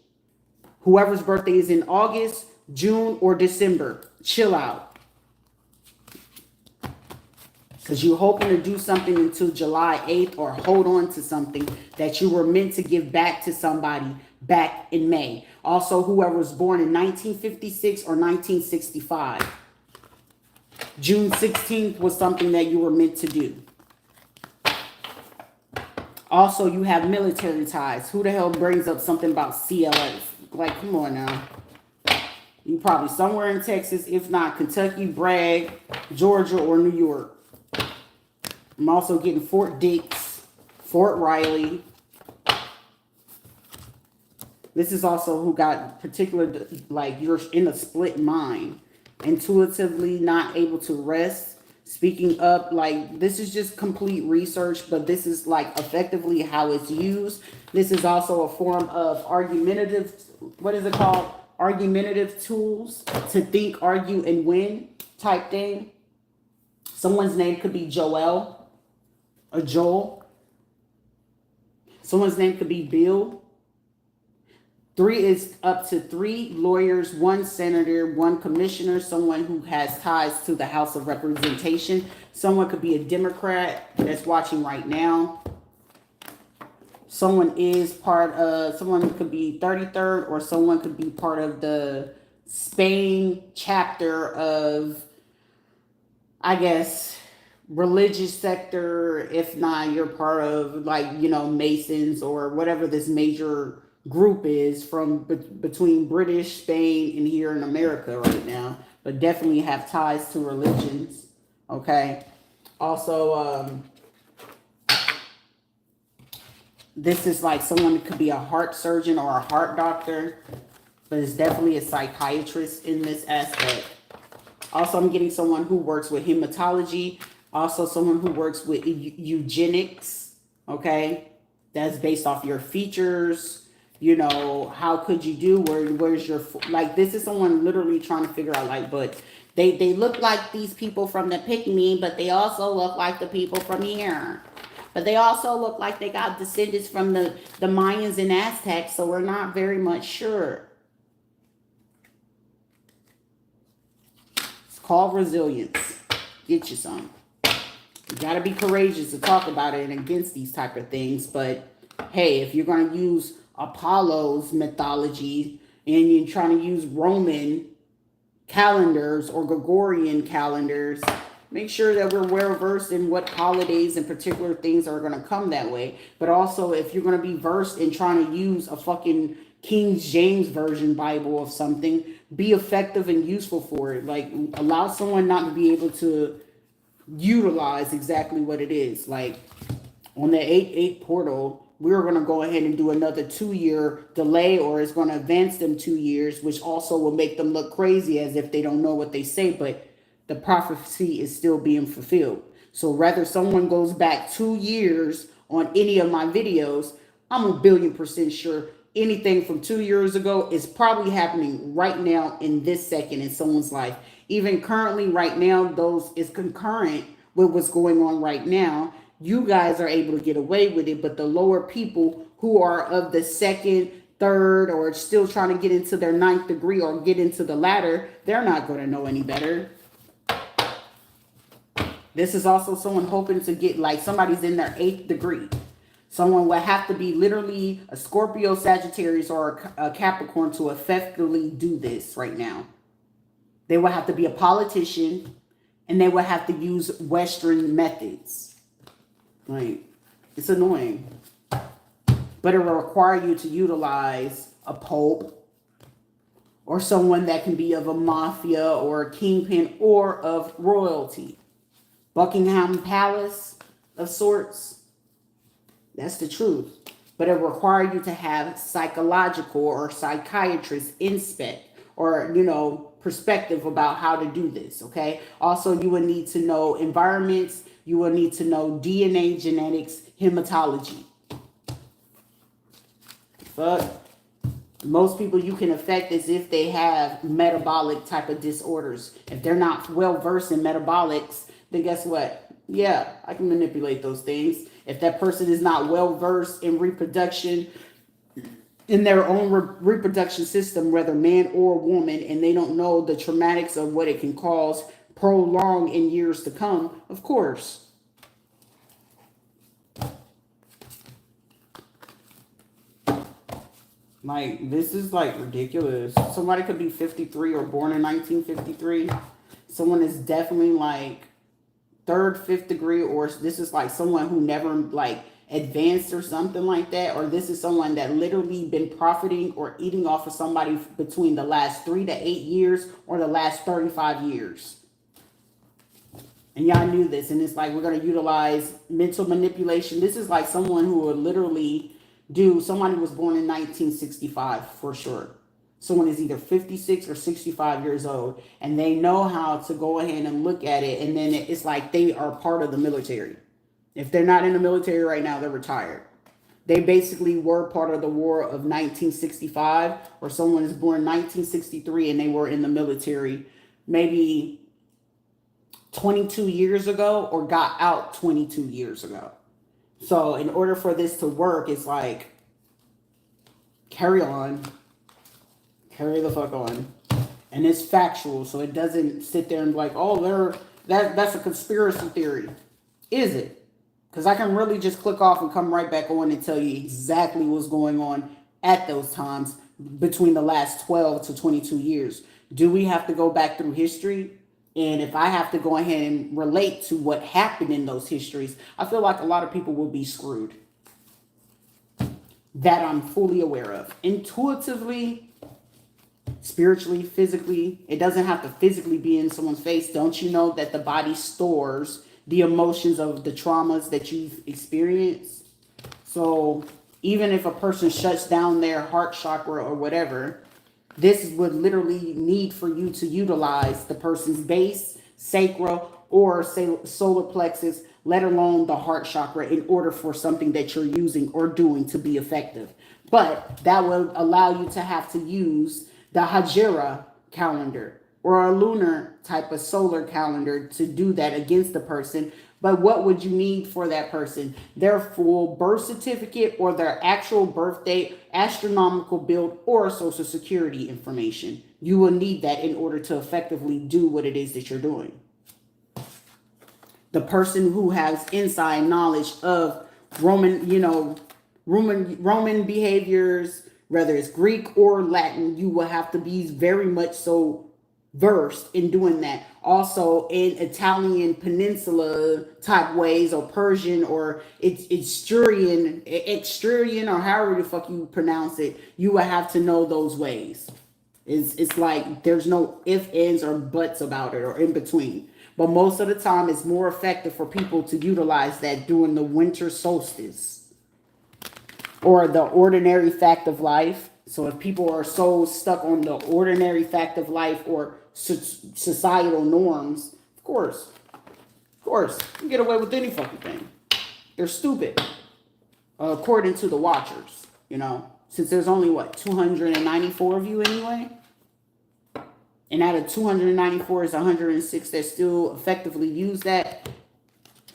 Whoever's birthday is in August, June, or December, chill out. Because you're hoping to do something until July 8th, or hold on to something that you were meant to give back to somebody back in May. Also, whoever was born in 1956 or 1965. June 16th was something that you were meant to do. Also, you have military ties. Who the hell brings up something about CLS? Like, come on now. You probably somewhere in Texas, if not Kentucky, Bragg, Georgia, or New York. I'm also getting Fort Dix, Fort Riley. This is also who got particular, like, you're in a split mind. Intuitively not able to rest. Speaking up, like, this is just complete research, but this is like effectively how it's used. This is also a form of argumentative, what is it called? Argumentative tools to think, argue, and win type thing. Someone's name could be Joel or Joel. Someone's name could be Bill. 3 is up to 3 lawyers, 1 senator, 1 commissioner, someone who has ties to the House of Representation. Someone could be a Democrat that's watching right now. Someone could be 33rd, or someone could be part of the Spain chapter of, I guess, religious sector. If not, you're part of, like, Masons or whatever this major group is from between British, Spain, and here in America right now, but definitely have ties to religions. Okay. Also, This is like someone could be a heart surgeon or a heart doctor, but it's definitely a psychiatrist in this aspect. Also, I'm getting someone who works with hematology. Also, someone who works with eugenics. Okay, that's based off your features. You know, how could you do? Where's your like? This is someone literally trying to figure out like, but they look like these people from the pick me, but they also look like the people from here. But they also look like they got descendants from the Mayans and Aztecs, so we're not very much sure. It's called resilience. Get you some. You got to be courageous to talk about it and against these type of things. But hey, if you're going to use Apollo's mythology and you're trying to use Roman calendars or Gregorian calendars, make sure that we're well versed in what holidays and particular things are going to come that way. But also, if you're going to be versed in trying to use a fucking King James Version Bible of something, be effective and useful for it. Like, allow someone not to be able to utilize exactly what it is. Like, on the 8-8 portal, we're going to go ahead and do another 2-year delay, or it's going to advance them 2 years, which also will make them look crazy as if they don't know what they say, but the prophecy is still being fulfilled. So whether someone goes back 2 years on any of my videos, I'm 1,000,000,000% sure anything from 2 years ago is probably happening right now in this second in someone's life. Even currently right now, those is concurrent with what's going on right now. You guys are able to get away with it, but the lower people who are of the second, third, or still trying to get into their 9th degree or get into the ladder, they're not going to know any better. This is also someone hoping to get, like, somebody's in their 8th degree. Someone would have to be literally a Scorpio, Sagittarius, or a Capricorn to effectively do this right now. They would have to be a politician, and they would have to use Western methods. Like, it's annoying. But it will require you to utilize a pope or someone that can be of a mafia or a kingpin or of royalty. Buckingham Palace of sorts. That's the truth. But it requires you to have psychological or psychiatrist inspect or, you know, perspective about how to do this, okay? Also, you would need to know environments. You will need to know DNA, genetics, hematology. But most people you can affect is if they have metabolic type of disorders. If they're not well versed in metabolics, then guess what? Yeah, I can manipulate those things. If that person is not well versed in reproduction, in their own reproduction system, whether man or woman, and they don't know the traumatics of what it can cause, prolong in years to come, of course. Like, this is like ridiculous. Somebody could be 53 or born in 1953. Someone is definitely like 3rd, 5th degree, or this is like someone who never like advanced or something like that, or this is someone that literally been profiting or eating off of somebody between the last 3 to 8 years or the last 35 years. And y'all knew this, and it's like we're going to utilize mental manipulation. This is like someone who would literally do, somebody was born in 1965 for sure. Someone is either 56 or 65 years old, and they know how to go ahead and look at it, and then it's like they are part of the military. If they're not in the military right now, they're retired. They basically were part of the war of 1965, or someone is born 1963 and they were in the military maybe 22 years ago or got out 22 years ago. So in order for this to work, it's like, carry on. Carry the fuck on. And it's factual, so it doesn't sit there and be like, oh, that's a conspiracy theory. Is it? Because I can really just click off and come right back on and tell you exactly what's going on at those times between the last 12 to 22 years. Do we have to go back through history? And if I have to go ahead and relate to what happened in those histories, I feel like a lot of people will be screwed. That I'm fully aware of. Intuitively, spiritually, physically, it doesn't have to physically be in someone's face. Don't you know that the body stores the emotions of the traumas that you've experienced? So Even if a person shuts down their heart chakra or whatever, this would literally need for you to utilize the person's base, sacral, or say solar plexus, let alone the heart chakra, in order for something that you're using or doing to be effective. But that will allow you to have to use the Hajira calendar or a lunar type of solar calendar to do that against the person. But what would you need for that person? Their full birth certificate or their actual birth date, astronomical build, or social security information. You will need that in order to effectively do what it is that you're doing. The person who has inside knowledge of Roman, Roman behaviors, whether it's Greek or Latin, you will have to be very much so versed in doing that. Also in Italian peninsula type ways, or Persian, or Exturian, or however the fuck you pronounce it, you will have to know those ways. It's like there's no ifs, ands, or buts about it, or in between. But most of the time, it's more effective for people to utilize that during the winter solstice or the ordinary fact of life. So if people are so stuck on the ordinary fact of life or societal norms, of course, you can get away with any fucking thing. They're stupid, according to the watchers, since there's only, 294 of you anyway? And out of 294 is 106 that still effectively use that.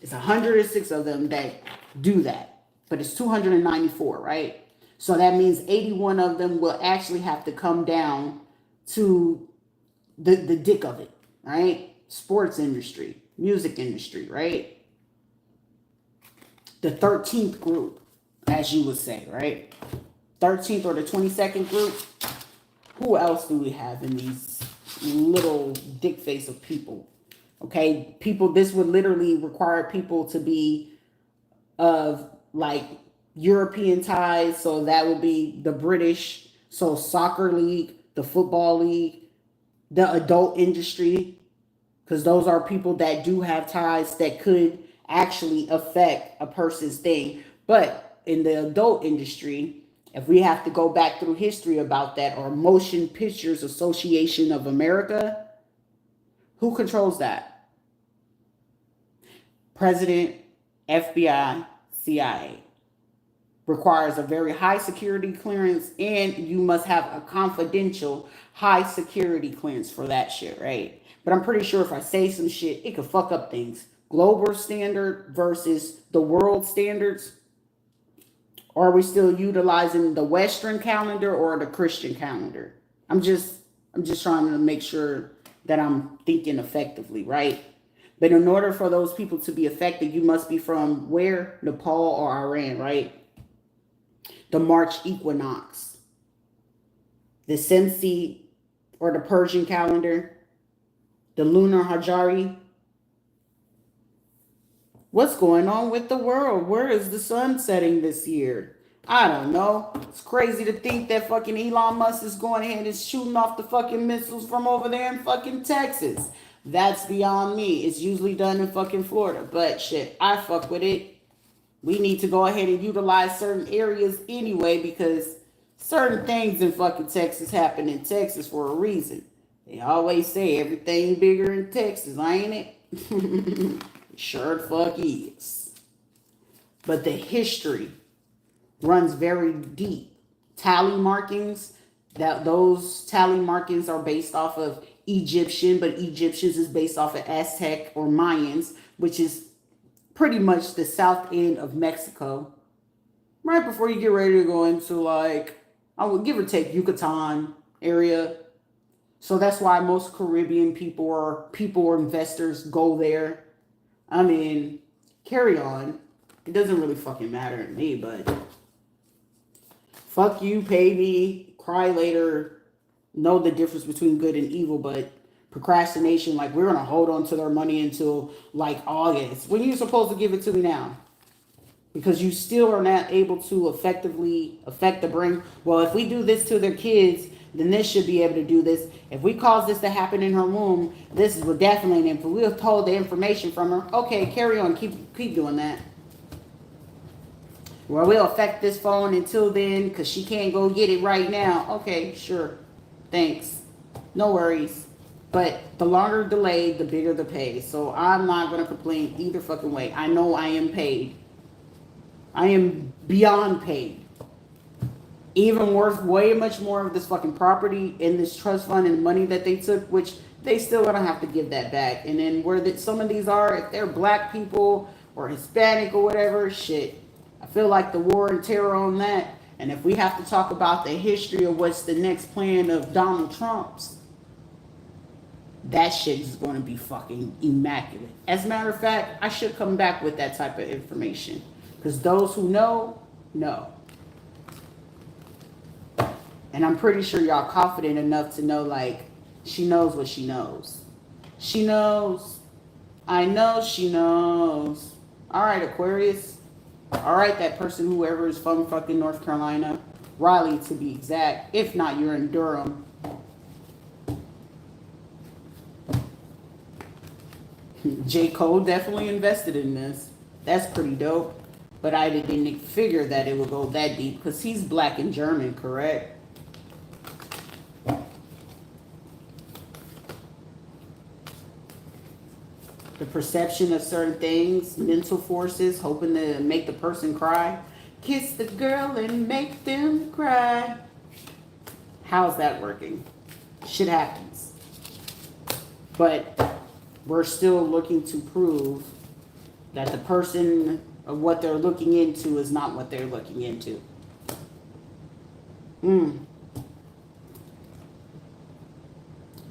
It's 106 of them that do that. But it's 294, right? So that means 81 of them will actually have to come down to the dick of it, right? Sports industry, music industry, right? The 13th group, as you would say, right? 13th or the 22nd group. Who else do we have in these little dick face of people? Okay, people, this would literally require people to be of like European ties. So that would be the British, so soccer league, the football league, the adult industry, because those are people that do have ties that could actually affect a person's thing. But in the adult industry, if we have to go back through history about that, or Motion Pictures Association of America, who controls that? President, FBI, CIA. Requires a very high security clearance, and you must have a confidential high security clearance for that shit, right? But I'm pretty sure if I say some shit, it could fuck up things. Global standard versus the world standards. Or are we still utilizing the Western calendar or the Christian calendar? I'm just trying to make sure that I'm thinking effectively, right? But in order for those people to be effective, you must be from where? Nepal or Iran, right? The March equinox. The Sensi or the Persian calendar. The lunar Hajari. What's going on with the world? Where is the sun setting this year? I don't know. It's crazy to think that fucking Elon Musk is going ahead and shooting off the fucking missiles from over there in fucking Texas. That's beyond me. It's usually done in fucking Florida. But shit, I fuck with it. We need to go ahead and utilize certain areas anyway, because certain things in fucking Texas happen in Texas for a reason. They always say everything bigger in Texas, ain't it? Sure fuck is. But the history runs very deep. Tally markings, those tally markings are based off of Egyptian, but Egyptians is based off of Aztec or Mayans, which is pretty much the south end of Mexico. Right before you get ready to go into, like, I would give or take Yucatan area. So that's why most Caribbean people or investors go there. I mean, carry on. It doesn't really fucking matter to me, but fuck you, pay me, cry later, know the difference between good and evil. But procrastination, like, we're going to hold on to their money until like August. When are you supposed to give it to me now? Because you still are not able to effectively affect the brain. Well, if we do this to their kids, then this should be able to do this. If we cause this to happen in her womb, this is definitely an info. We have told the information from her. Okay, carry on. Keep doing that. Well, we'll affect this phone until then because she can't go get it right now. Okay, sure. Thanks. No worries. But the longer delayed, the bigger the pay. So I'm not going to complain either fucking way. I know I am paid. I am beyond paid. Even worth way much more of this fucking property in this trust fund and money that they took, which they still gonna have to give that back. And then some of these are, if they're black people or Hispanic or whatever, shit. I feel like the war and terror on that. And if we have to talk about the history of what's the next plan of Donald Trump's, that shit is going to be fucking immaculate. As a matter of fact, I should come back with that type of information. Because those who know. And I'm pretty sure y'all confident enough to know, like, she knows what she knows. She knows. I know she knows. All right, Aquarius. All right, that person, whoever is from fucking North Carolina. Raleigh, to be exact. If not, you're in Durham. J. Cole definitely invested in this. That's pretty dope. But I didn't figure that it would go that deep because he's black and German, correct? The perception of certain things, mental forces, hoping to make the person cry. Kiss the girl and make them cry. How's that working? Shit happens. But we're still looking to prove that the person of what they're looking into is not what they're looking into.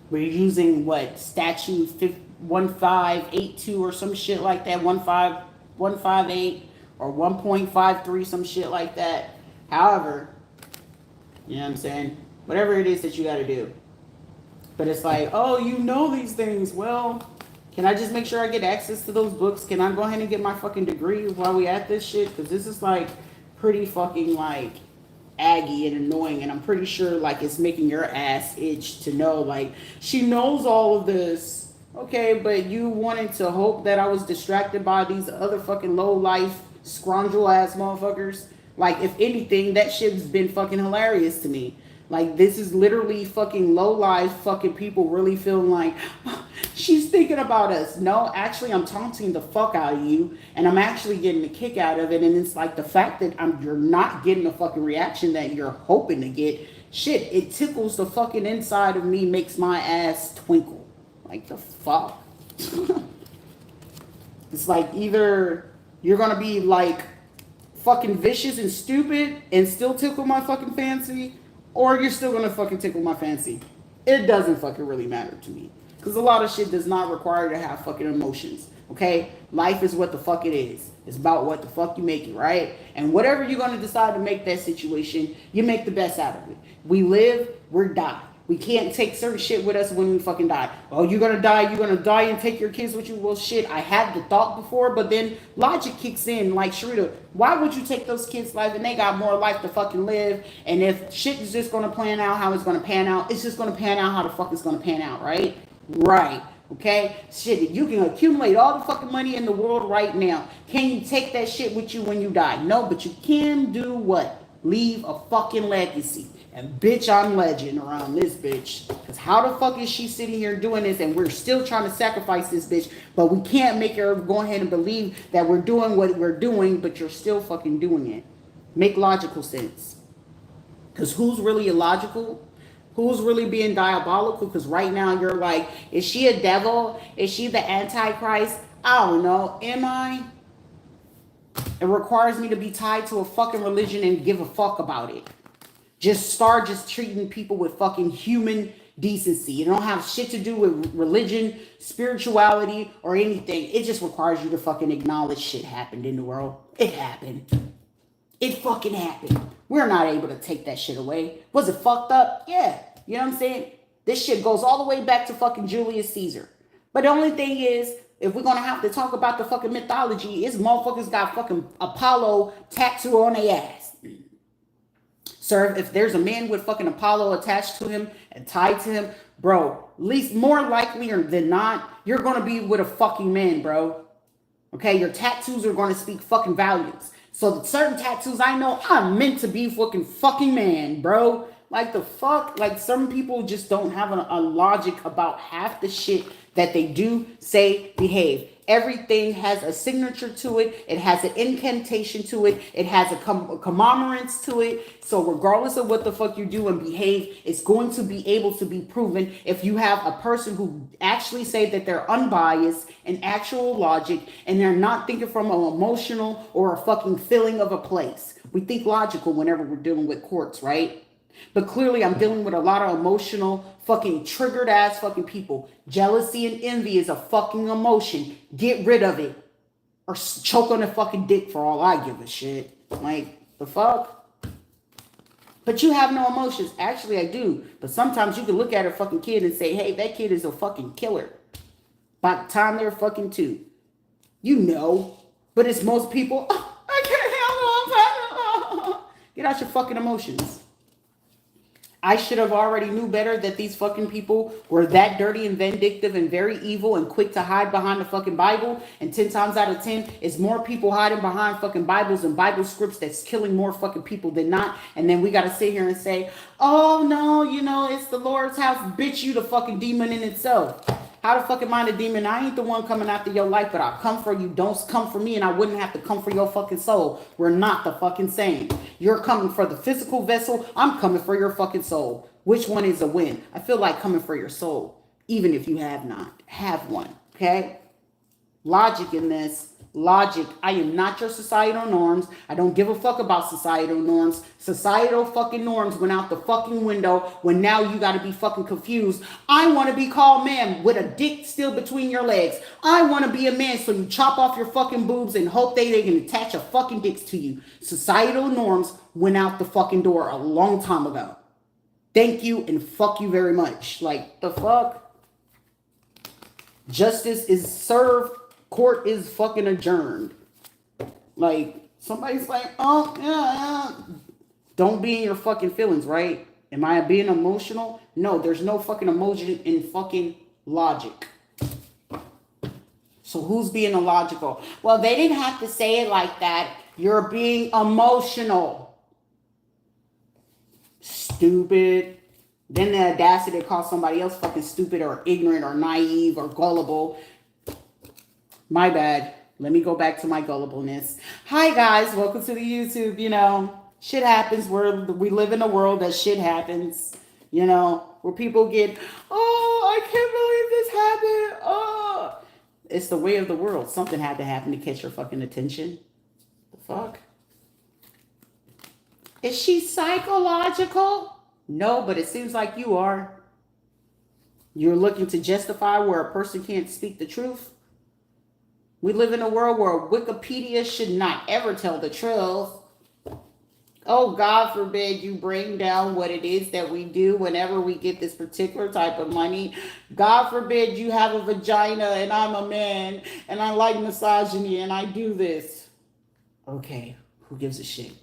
We're using what? Statute 1582 or some shit like that. 15158 or 1.53, some shit like that. However, you know what I'm saying? Whatever it is that you got to do. But it's like, oh, you know these things. Well, can I just make sure I get access to those books? Can I go ahead and get my fucking degree while we at this shit? Because this is like pretty fucking like aggy and annoying. And I'm pretty sure like it's making your ass itch to know like she knows all of this. Okay, but you wanted to hope that I was distracted by these other fucking low life scroungel ass motherfuckers. Like if anything, that shit's been fucking hilarious to me. Like, this is literally fucking low-life fucking people really feeling like, oh, she's thinking about us. No, actually, I'm taunting the fuck out of you, and I'm actually getting a kick out of it, and it's like the fact that you're not getting the fucking reaction that you're hoping to get, shit, it tickles the fucking inside of me, makes my ass twinkle. Like, the fuck? It's like either you're gonna be, like, fucking vicious and stupid and still tickle my fucking fancy, or you're still gonna fucking tickle my fancy. It doesn't fucking really matter to me. Because a lot of shit does not require to have fucking emotions. Okay? Life is what the fuck it is. It's about what the fuck you make it, right? And whatever you're gonna decide to make that situation, you make the best out of it. We live, we're die. We can't take certain shit with us when we fucking die. Oh, you're gonna die and take your kids with you? Well, shit, I had the thought before, but then logic kicks in. Like, Rita, why would you take those kids' life and they got more life to fucking live? And if shit is just gonna plan out how it's gonna pan out, it's just gonna pan out how the fuck it's gonna pan out, right? Right. Okay? Shit, you can accumulate all the fucking money in the world right now. Can you take that shit with you when you die? No, but you can do what? Leave a fucking legacy. And bitch, I'm legend around this bitch. Because how the fuck is she sitting here doing this and we're still trying to sacrifice this bitch, but we can't make her go ahead and believe that we're doing what we're doing, but you're still fucking doing it. Make logical sense. Because who's really illogical? Who's really being diabolical? Because right now you're like, is she a devil? Is she the Antichrist? I don't know. Am I? It requires me to be tied to a fucking religion and give a fuck about it. Just start just treating people with fucking human decency. It don't have shit to do with religion, spirituality, or anything. It just requires you to fucking acknowledge shit happened in the world. It happened. It fucking happened. We're not able to take that shit away. Was it fucked up? Yeah. You know what I'm saying? This shit goes all the way back to fucking Julius Caesar. But the only thing is, if we're gonna have to talk about the fucking mythology, is motherfuckers got fucking Apollo tattoo on their ass. Sir, if there's a man with fucking Apollo attached to him and tied to him, bro, at least more likely than not, you're gonna be with a fucking man, bro. Okay, your tattoos are gonna speak fucking volumes. So certain tattoos I know I'm meant to be fucking man, bro. Like the fuck, like some people just don't have a logic about half the shit that they do, say, behave. Everything has a signature to it. It has an incantation to it. It has a commemorance to it. So regardless of what the fuck you do and behave, it's going to be able to be proven if you have a person who actually say that they're unbiased and actual logic and they're not thinking from an emotional or a fucking feeling of a place. We think logical whenever we're dealing with courts, right? But clearly I'm dealing with a lot of emotional, fucking triggered ass fucking people. Jealousy and envy is a fucking emotion. Get rid of it. Or choke on a fucking dick for all I give a shit. Like, the fuck? But you have no emotions. Actually, I do. But sometimes you can look at a fucking kid and say, hey, that kid is a fucking killer. By the time they're fucking 2. You know. But it's most people, oh, I can't handle it. Get out your fucking emotions. I should have already knew better that these fucking people were that dirty and vindictive and very evil and quick to hide behind the fucking Bible. And 10 times out of 10, it's more people hiding behind fucking Bibles and Bible scripts that's killing more fucking people than not. And then we got to sit here and say, oh no, you know, it's the Lord's house. Bitch, you the fucking demon in itself. How the fuck am I the demon? I ain't the one coming after your life, but I'll come for you. Don't come for me, and I wouldn't have to come for your fucking soul. We're not the fucking same. You're coming for the physical vessel. I'm coming for your fucking soul. Which one is a win? I feel like coming for your soul, even if you have not. Have one, okay? Logic in this. Logic. I am not your societal norms. I don't give a fuck about societal norms. Societal fucking norms went out the fucking window when now you got to be fucking confused. I want to be called man with a dick still between your legs. I want to be a man, so you chop off your fucking boobs and hope they can attach a fucking dicks to you. Societal norms went out the fucking door a long time ago. Thank you and fuck you very much. Like, the fuck? Justice is served. Court is fucking adjourned. Like, somebody's like, oh, yeah. Don't be in your fucking feelings, right? Am I being emotional? No, there's no fucking emotion in fucking logic. So who's being illogical? Well, they didn't have to say it like that. You're being emotional. Stupid. Then the audacity to call somebody else fucking stupid or ignorant or naive or gullible. My bad. Let me go back to my gullibleness. Hi guys, welcome to the YouTube. You know, shit happens. We live in a world that shit happens. You know, where people get, oh, I can't believe this happened. Oh, it's the way of the world. Something had to happen to catch your fucking attention. The fuck? Is she psychological? No, but it seems like you are. You're looking to justify where a person can't speak the truth. We live in a world where Wikipedia should not ever tell the truth. Oh, God forbid you bring down what it is that we do whenever we get this particular type of money. God forbid you have a vagina and I'm a man and I like misogyny and I do this. Okay, who gives a shit?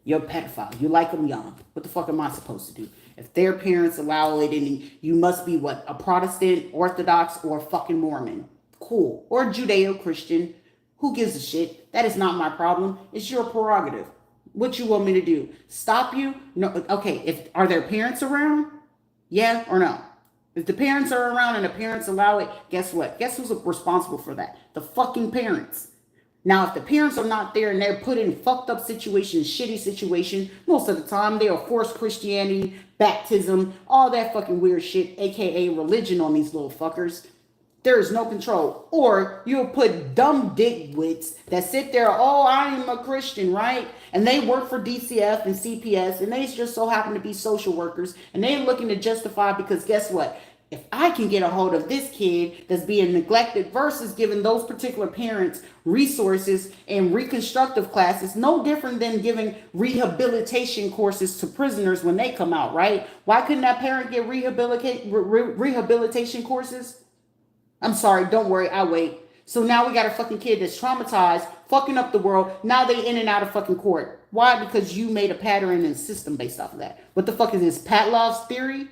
You're a pedophile. You like them young. What the fuck am I supposed to do? If their parents allow it, and you must be what? A Protestant, Orthodox, or a fucking Mormon. Cool. Or Judeo-Christian. Who gives a shit? That is not my problem. It's your prerogative. What you want me to do? Stop you? No. Okay. Are their parents around? Yeah or no? If the parents are around and the parents allow it, guess what? Guess who's responsible for that? The fucking parents. Now, if the parents are not there and they're put in fucked up situations, shitty situation, most of the time they'll force Christianity, baptism, all that fucking weird shit, aka religion on these little fuckers. There is no control. Or you'll put dumb dickwits that sit there, oh, I am a Christian, right? And they work for DCF and CPS, and they just so happen to be social workers, and they're looking to justify because guess what? If I can get a hold of this kid that's being neglected versus giving those particular parents resources and reconstructive classes, no different than giving rehabilitation courses to prisoners when they come out, right? Why couldn't that parent get rehabilitation courses? I'm sorry, don't worry, I'll wait. So now we got a fucking kid that's traumatized, fucking up the world. Now they in and out of fucking court. Why? Because you made a pattern and system based off of that. What the fuck is this? Pavlov's theory?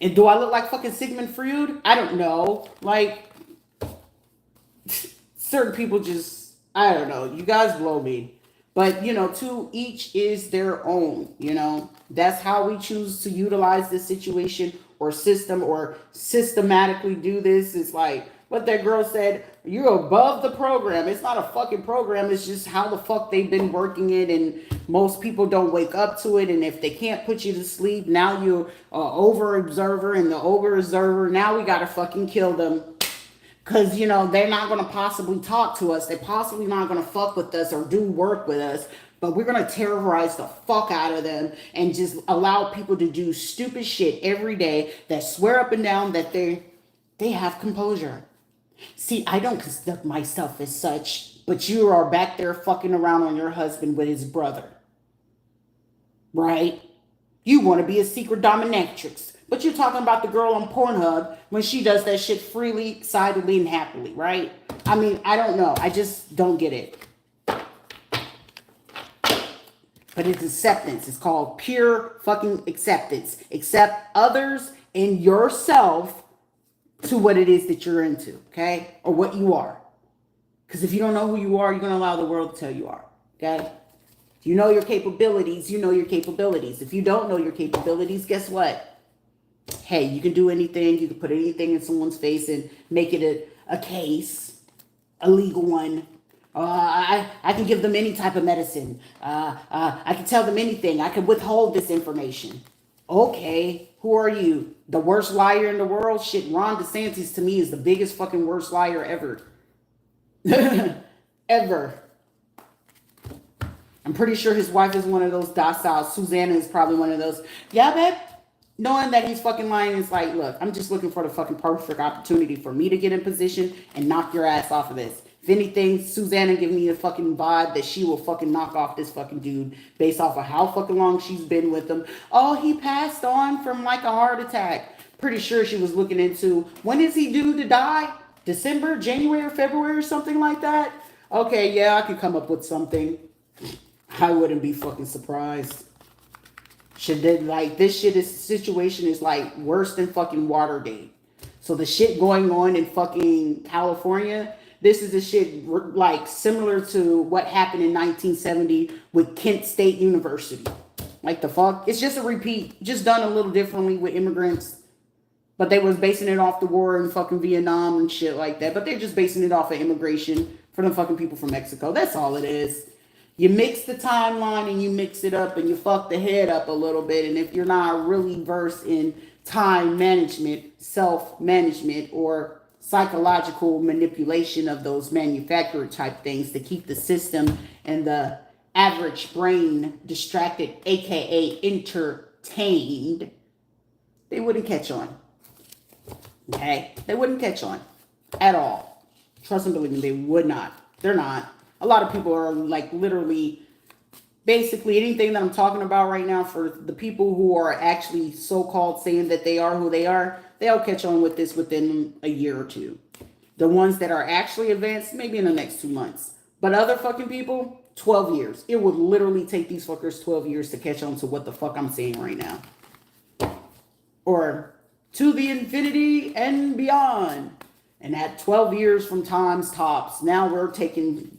And do I look like fucking Sigmund Freud? I don't know. Like, certain people just, I don't know. You guys blow me. But, to each is their own. That's how we choose to utilize this situation or system or systematically do this. It's like what that girl said, you're above the program. It's not a fucking program. It's just how the fuck they've been working it. And most people don't wake up to it. And if they can't put you to sleep, now you're over observer and the over observer. Now we got to fucking kill them. Because, they're not going to possibly talk to us. They're possibly not going to fuck with us or do work with us. But we're going to terrorize the fuck out of them and just allow people to do stupid shit every day that swear up and down that they have composure. See, I don't conduct myself as such, but you are back there fucking around on your husband with his brother. Right? You want to be a secret dominatrix. But you're talking about the girl on Pornhub when she does that shit freely, excitedly, and happily, right? I mean, I don't know. I just don't get it. But it's acceptance. It's called pure fucking acceptance. Accept others and yourself to what it is that you're into, okay? Or what you are. Because if you don't know who you are, you're going to allow the world to tell you are, okay? If you know your capabilities, you know your capabilities. If you don't know your capabilities, guess what? Hey, you can do anything. You can put anything in someone's face and make it a case, a legal one. I can give them any type of medicine. I can tell them anything. I can withhold this information. Okay, who are you? The worst liar in the world? Shit, Ron DeSantis to me is the biggest fucking worst liar ever. Ever. I'm pretty sure his wife is one of those docile. Susanna is probably one of those. Yeah, babe. Knowing that he's fucking lying is like, look, I'm just looking for the fucking perfect opportunity for me to get in position and knock your ass off of this. If anything, Susanna give me a fucking vibe that she will fucking knock off this fucking dude based off of how fucking long she's been with him. Oh, he passed on from like a heart attack. Pretty sure she was looking into, when is he due to die? December, January, or February or something like that? Okay, yeah, I could come up with something. I wouldn't be fucking surprised. This situation is like worse than fucking Watergate. So the shit going on in fucking California, this is the shit like similar to what happened in 1970 with Kent State University. Like the fuck? It's just a repeat, just done a little differently with immigrants. But they was basing it off the war in fucking Vietnam and shit like that. But they're just basing it off of immigration for the fucking people from Mexico. That's all it is. You mix the timeline and you mix it up and you fuck the head up a little bit. And if you're not really versed in time management, self-management, or psychological manipulation of those manufacturer type things to keep the system and the average brain distracted, aka entertained, they wouldn't catch on. Okay? They wouldn't catch on at all. Trust and believe me, they would not. They're not. A lot of people are like literally, basically anything that I'm talking about right now, for the people who are actually so-called saying that they are who they are, they'll catch on with this within a year or two. The ones that are actually advanced, maybe in the next 2 months. But other fucking people, 12 years. It would literally take these fuckers 12 years to catch on to what the fuck I'm saying right now. Or to the infinity and beyond. And at 12 years from times tops, now we're taking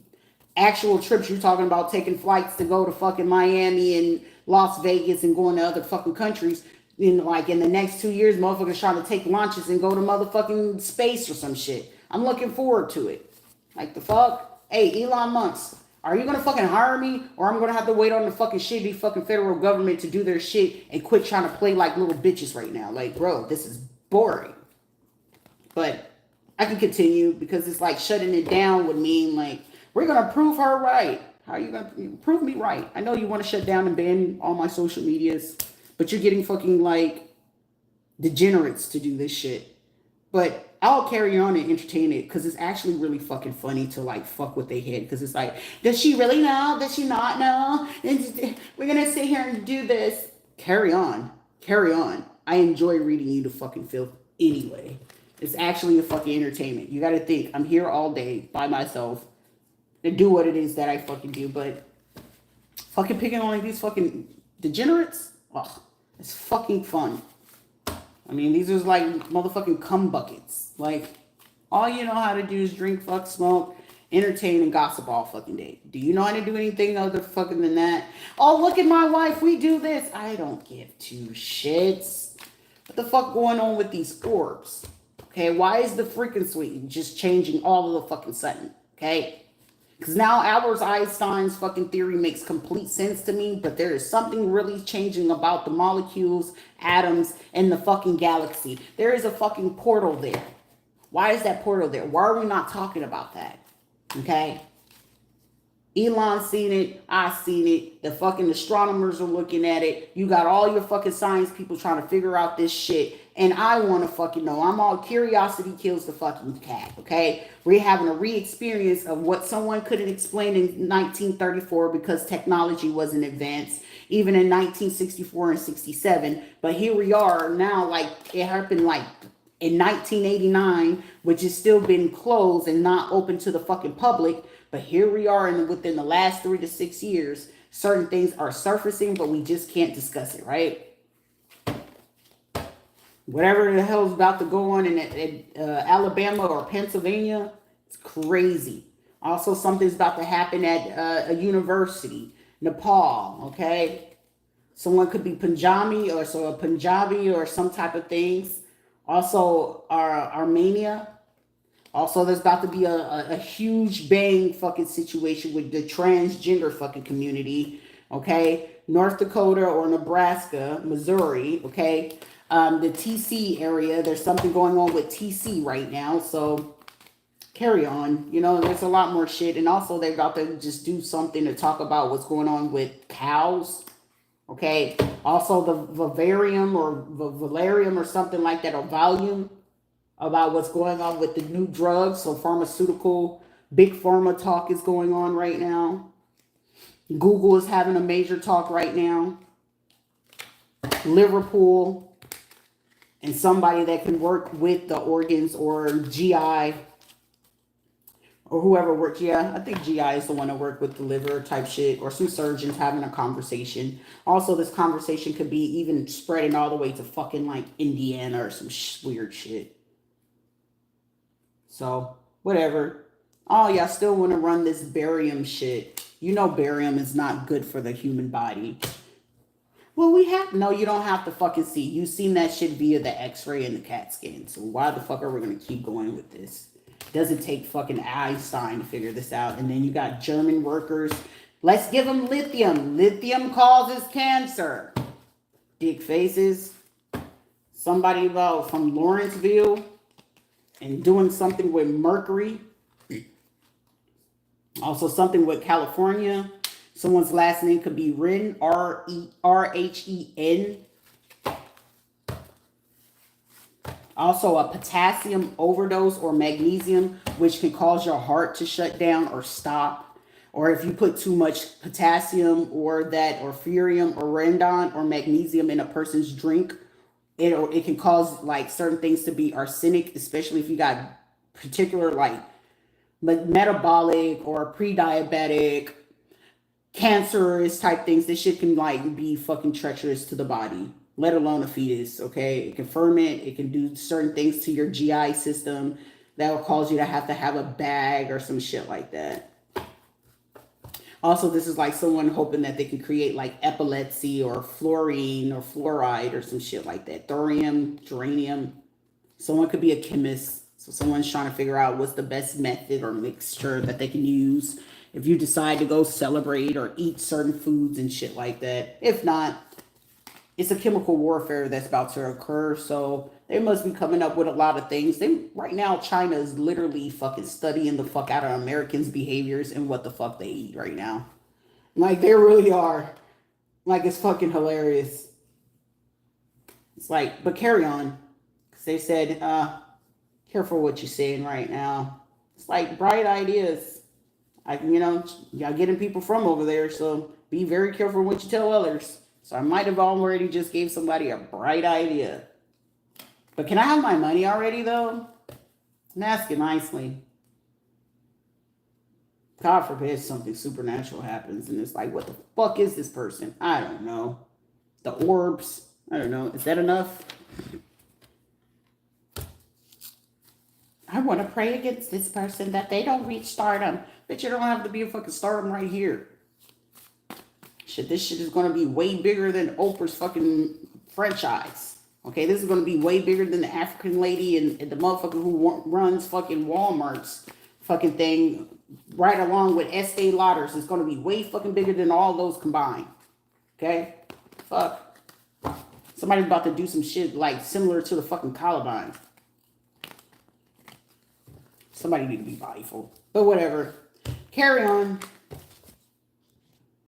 actual trips. You're talking about taking flights to go to fucking Miami and Las Vegas and going to other fucking countries. In the next 2 years, motherfuckers trying to take launches and go to motherfucking space or some shit. I'm looking forward to it. Like the fuck? Hey, Elon Musk, are you gonna fucking hire me, or I'm gonna have to wait on the fucking shitty fucking federal government to do their shit and quit trying to play like little bitches right now? Like, bro, this is boring. But I can continue because it's like shutting it down would mean like, we're going to prove her right. How are you going to prove me right? I know you want to shut down and ban all my social medias, but you're getting fucking like degenerates to do this shit. But I'll carry on and entertain it because it's actually really fucking funny to like fuck with their head. Because it's like, does she really know? Does she not know? We're going to sit here and do this. Carry on. Carry on. I enjoy reading you to fucking filth anyway. It's actually a fucking entertainment. You got to think, I'm here all day by myself to do what it is that I fucking do, but fucking picking on like these fucking degenerates, oh, it's fucking fun. I mean, these are like motherfucking cum buckets. Like, all you know how to do is drink, fuck, smoke, Entertain and gossip all fucking day. Do you know how to do anything other fucking than that? Oh, look at my wife. We do this. I don't give two shits. What the fuck going on with these orbs? Okay, why is the frequency just changing all of the fucking sudden? Okay? Because now Albert Einstein's fucking theory makes complete sense to me, but there is something really changing about the molecules, atoms, and the fucking galaxy. There is a fucking portal there. Why is that portal there? Why are we not talking about that? Okay? Elon seen it. I seen it. The fucking astronomers are looking at it. You got all your fucking science people trying to figure out this shit. And I want to fucking know. I'm all curiosity kills the fucking cat. Okay? We're having a re-experience of what someone couldn't explain in 1934 because technology wasn't advanced. Even in 1964 and 67. But here we are now, like it happened like in 1989, which has still been closed and not open to the fucking public. But here we are, and within the last 3 to 6 years, certain things are surfacing, but we just can't discuss it, right? Whatever the hell is about to go on in Alabama or Pennsylvania, it's crazy. Also, something's about to happen at a university, Nepal, okay? Someone could be Punjabi or so a Punjabi or some type of things. Also, Armenia. Also, there's about to be a huge bang fucking situation with the transgender fucking community, okay? North Dakota or Nebraska, Missouri, okay? The TC area, there's something going on with TC right now, so carry on. You know, there's a lot more shit. And also, they're about to just do something to talk about what's going on with cows, okay? Also, the Vivarium or Valerium or something like that, or Valium, about what's going on with the new drugs. So pharmaceutical, big pharma talk is going on right now. Google is having a major talk right now. Liverpool and somebody that can work with the organs or GI or whoever works. Yeah, I think GI is the one that work with the liver type shit, or some surgeons having a conversation. Also, this conversation could be even spreading all the way to fucking like Indiana or some weird shit. So, whatever. Oh, y'all still want to run this barium shit. You know barium is not good for the human body. Well, no, you don't have to fucking see. You've seen that shit via the x-ray and the CAT scan. So why the fuck are we going to keep going with this? It doesn't take fucking Einstein to figure this out. And then you got German workers. Let's give them lithium. Lithium causes cancer. Dick faces. Somebody about from Lawrenceville. And doing something with mercury. Also something with California. Someone's last name could be Rhen, R-H-E-N. Also a potassium overdose or magnesium, which can cause your heart to shut down or stop. Or if you put too much potassium or ferrium or radon or magnesium in a person's drink, it can cause like certain things to be arsenic, especially if you got particular like metabolic or pre-diabetic, cancerous type things. This shit can like be fucking treacherous to the body, let alone a fetus, okay? It can ferment, it can do certain things to your GI system that will cause you to have a bag or some shit like that. Also, this is like someone hoping that they can create like epilepsy or fluorine or fluoride or some shit like that. Thorium, geranium. Someone could be a chemist. So someone's trying to figure out what's the best method or mixture that they can use if you decide to go celebrate or eat certain foods and shit like that. If not, it's a chemical warfare that's about to occur. So they must be coming up with a lot of things. Right now, China is literally fucking studying the fuck out of Americans' behaviors and what the fuck they eat right now. Like, they really are. Like, it's fucking hilarious. It's like, but carry on. Because they said, careful what you're saying right now. It's like bright ideas. Y'all getting people from over there. So be very careful what you tell others. So I might have already just gave somebody a bright idea. But can I have my money already, though? I'm asking nicely. God forbid something supernatural happens. And it's like, what the fuck is this person? I don't know. The orbs. I don't know. Is that enough? I want to pray against this person that they don't reach stardom. But you don't have to be a fucking stardom right here. Shit, this shit is going to be way bigger than Oprah's fucking franchise. Okay, this is going to be way bigger than the African lady and the motherfucker who runs fucking Walmart's fucking thing right along with Estee Lauders. It's going to be way fucking bigger than all those combined. Okay? Fuck. Somebody's about to do some shit like similar to the fucking Columbine. Somebody need to be mindful. But whatever. Carry on.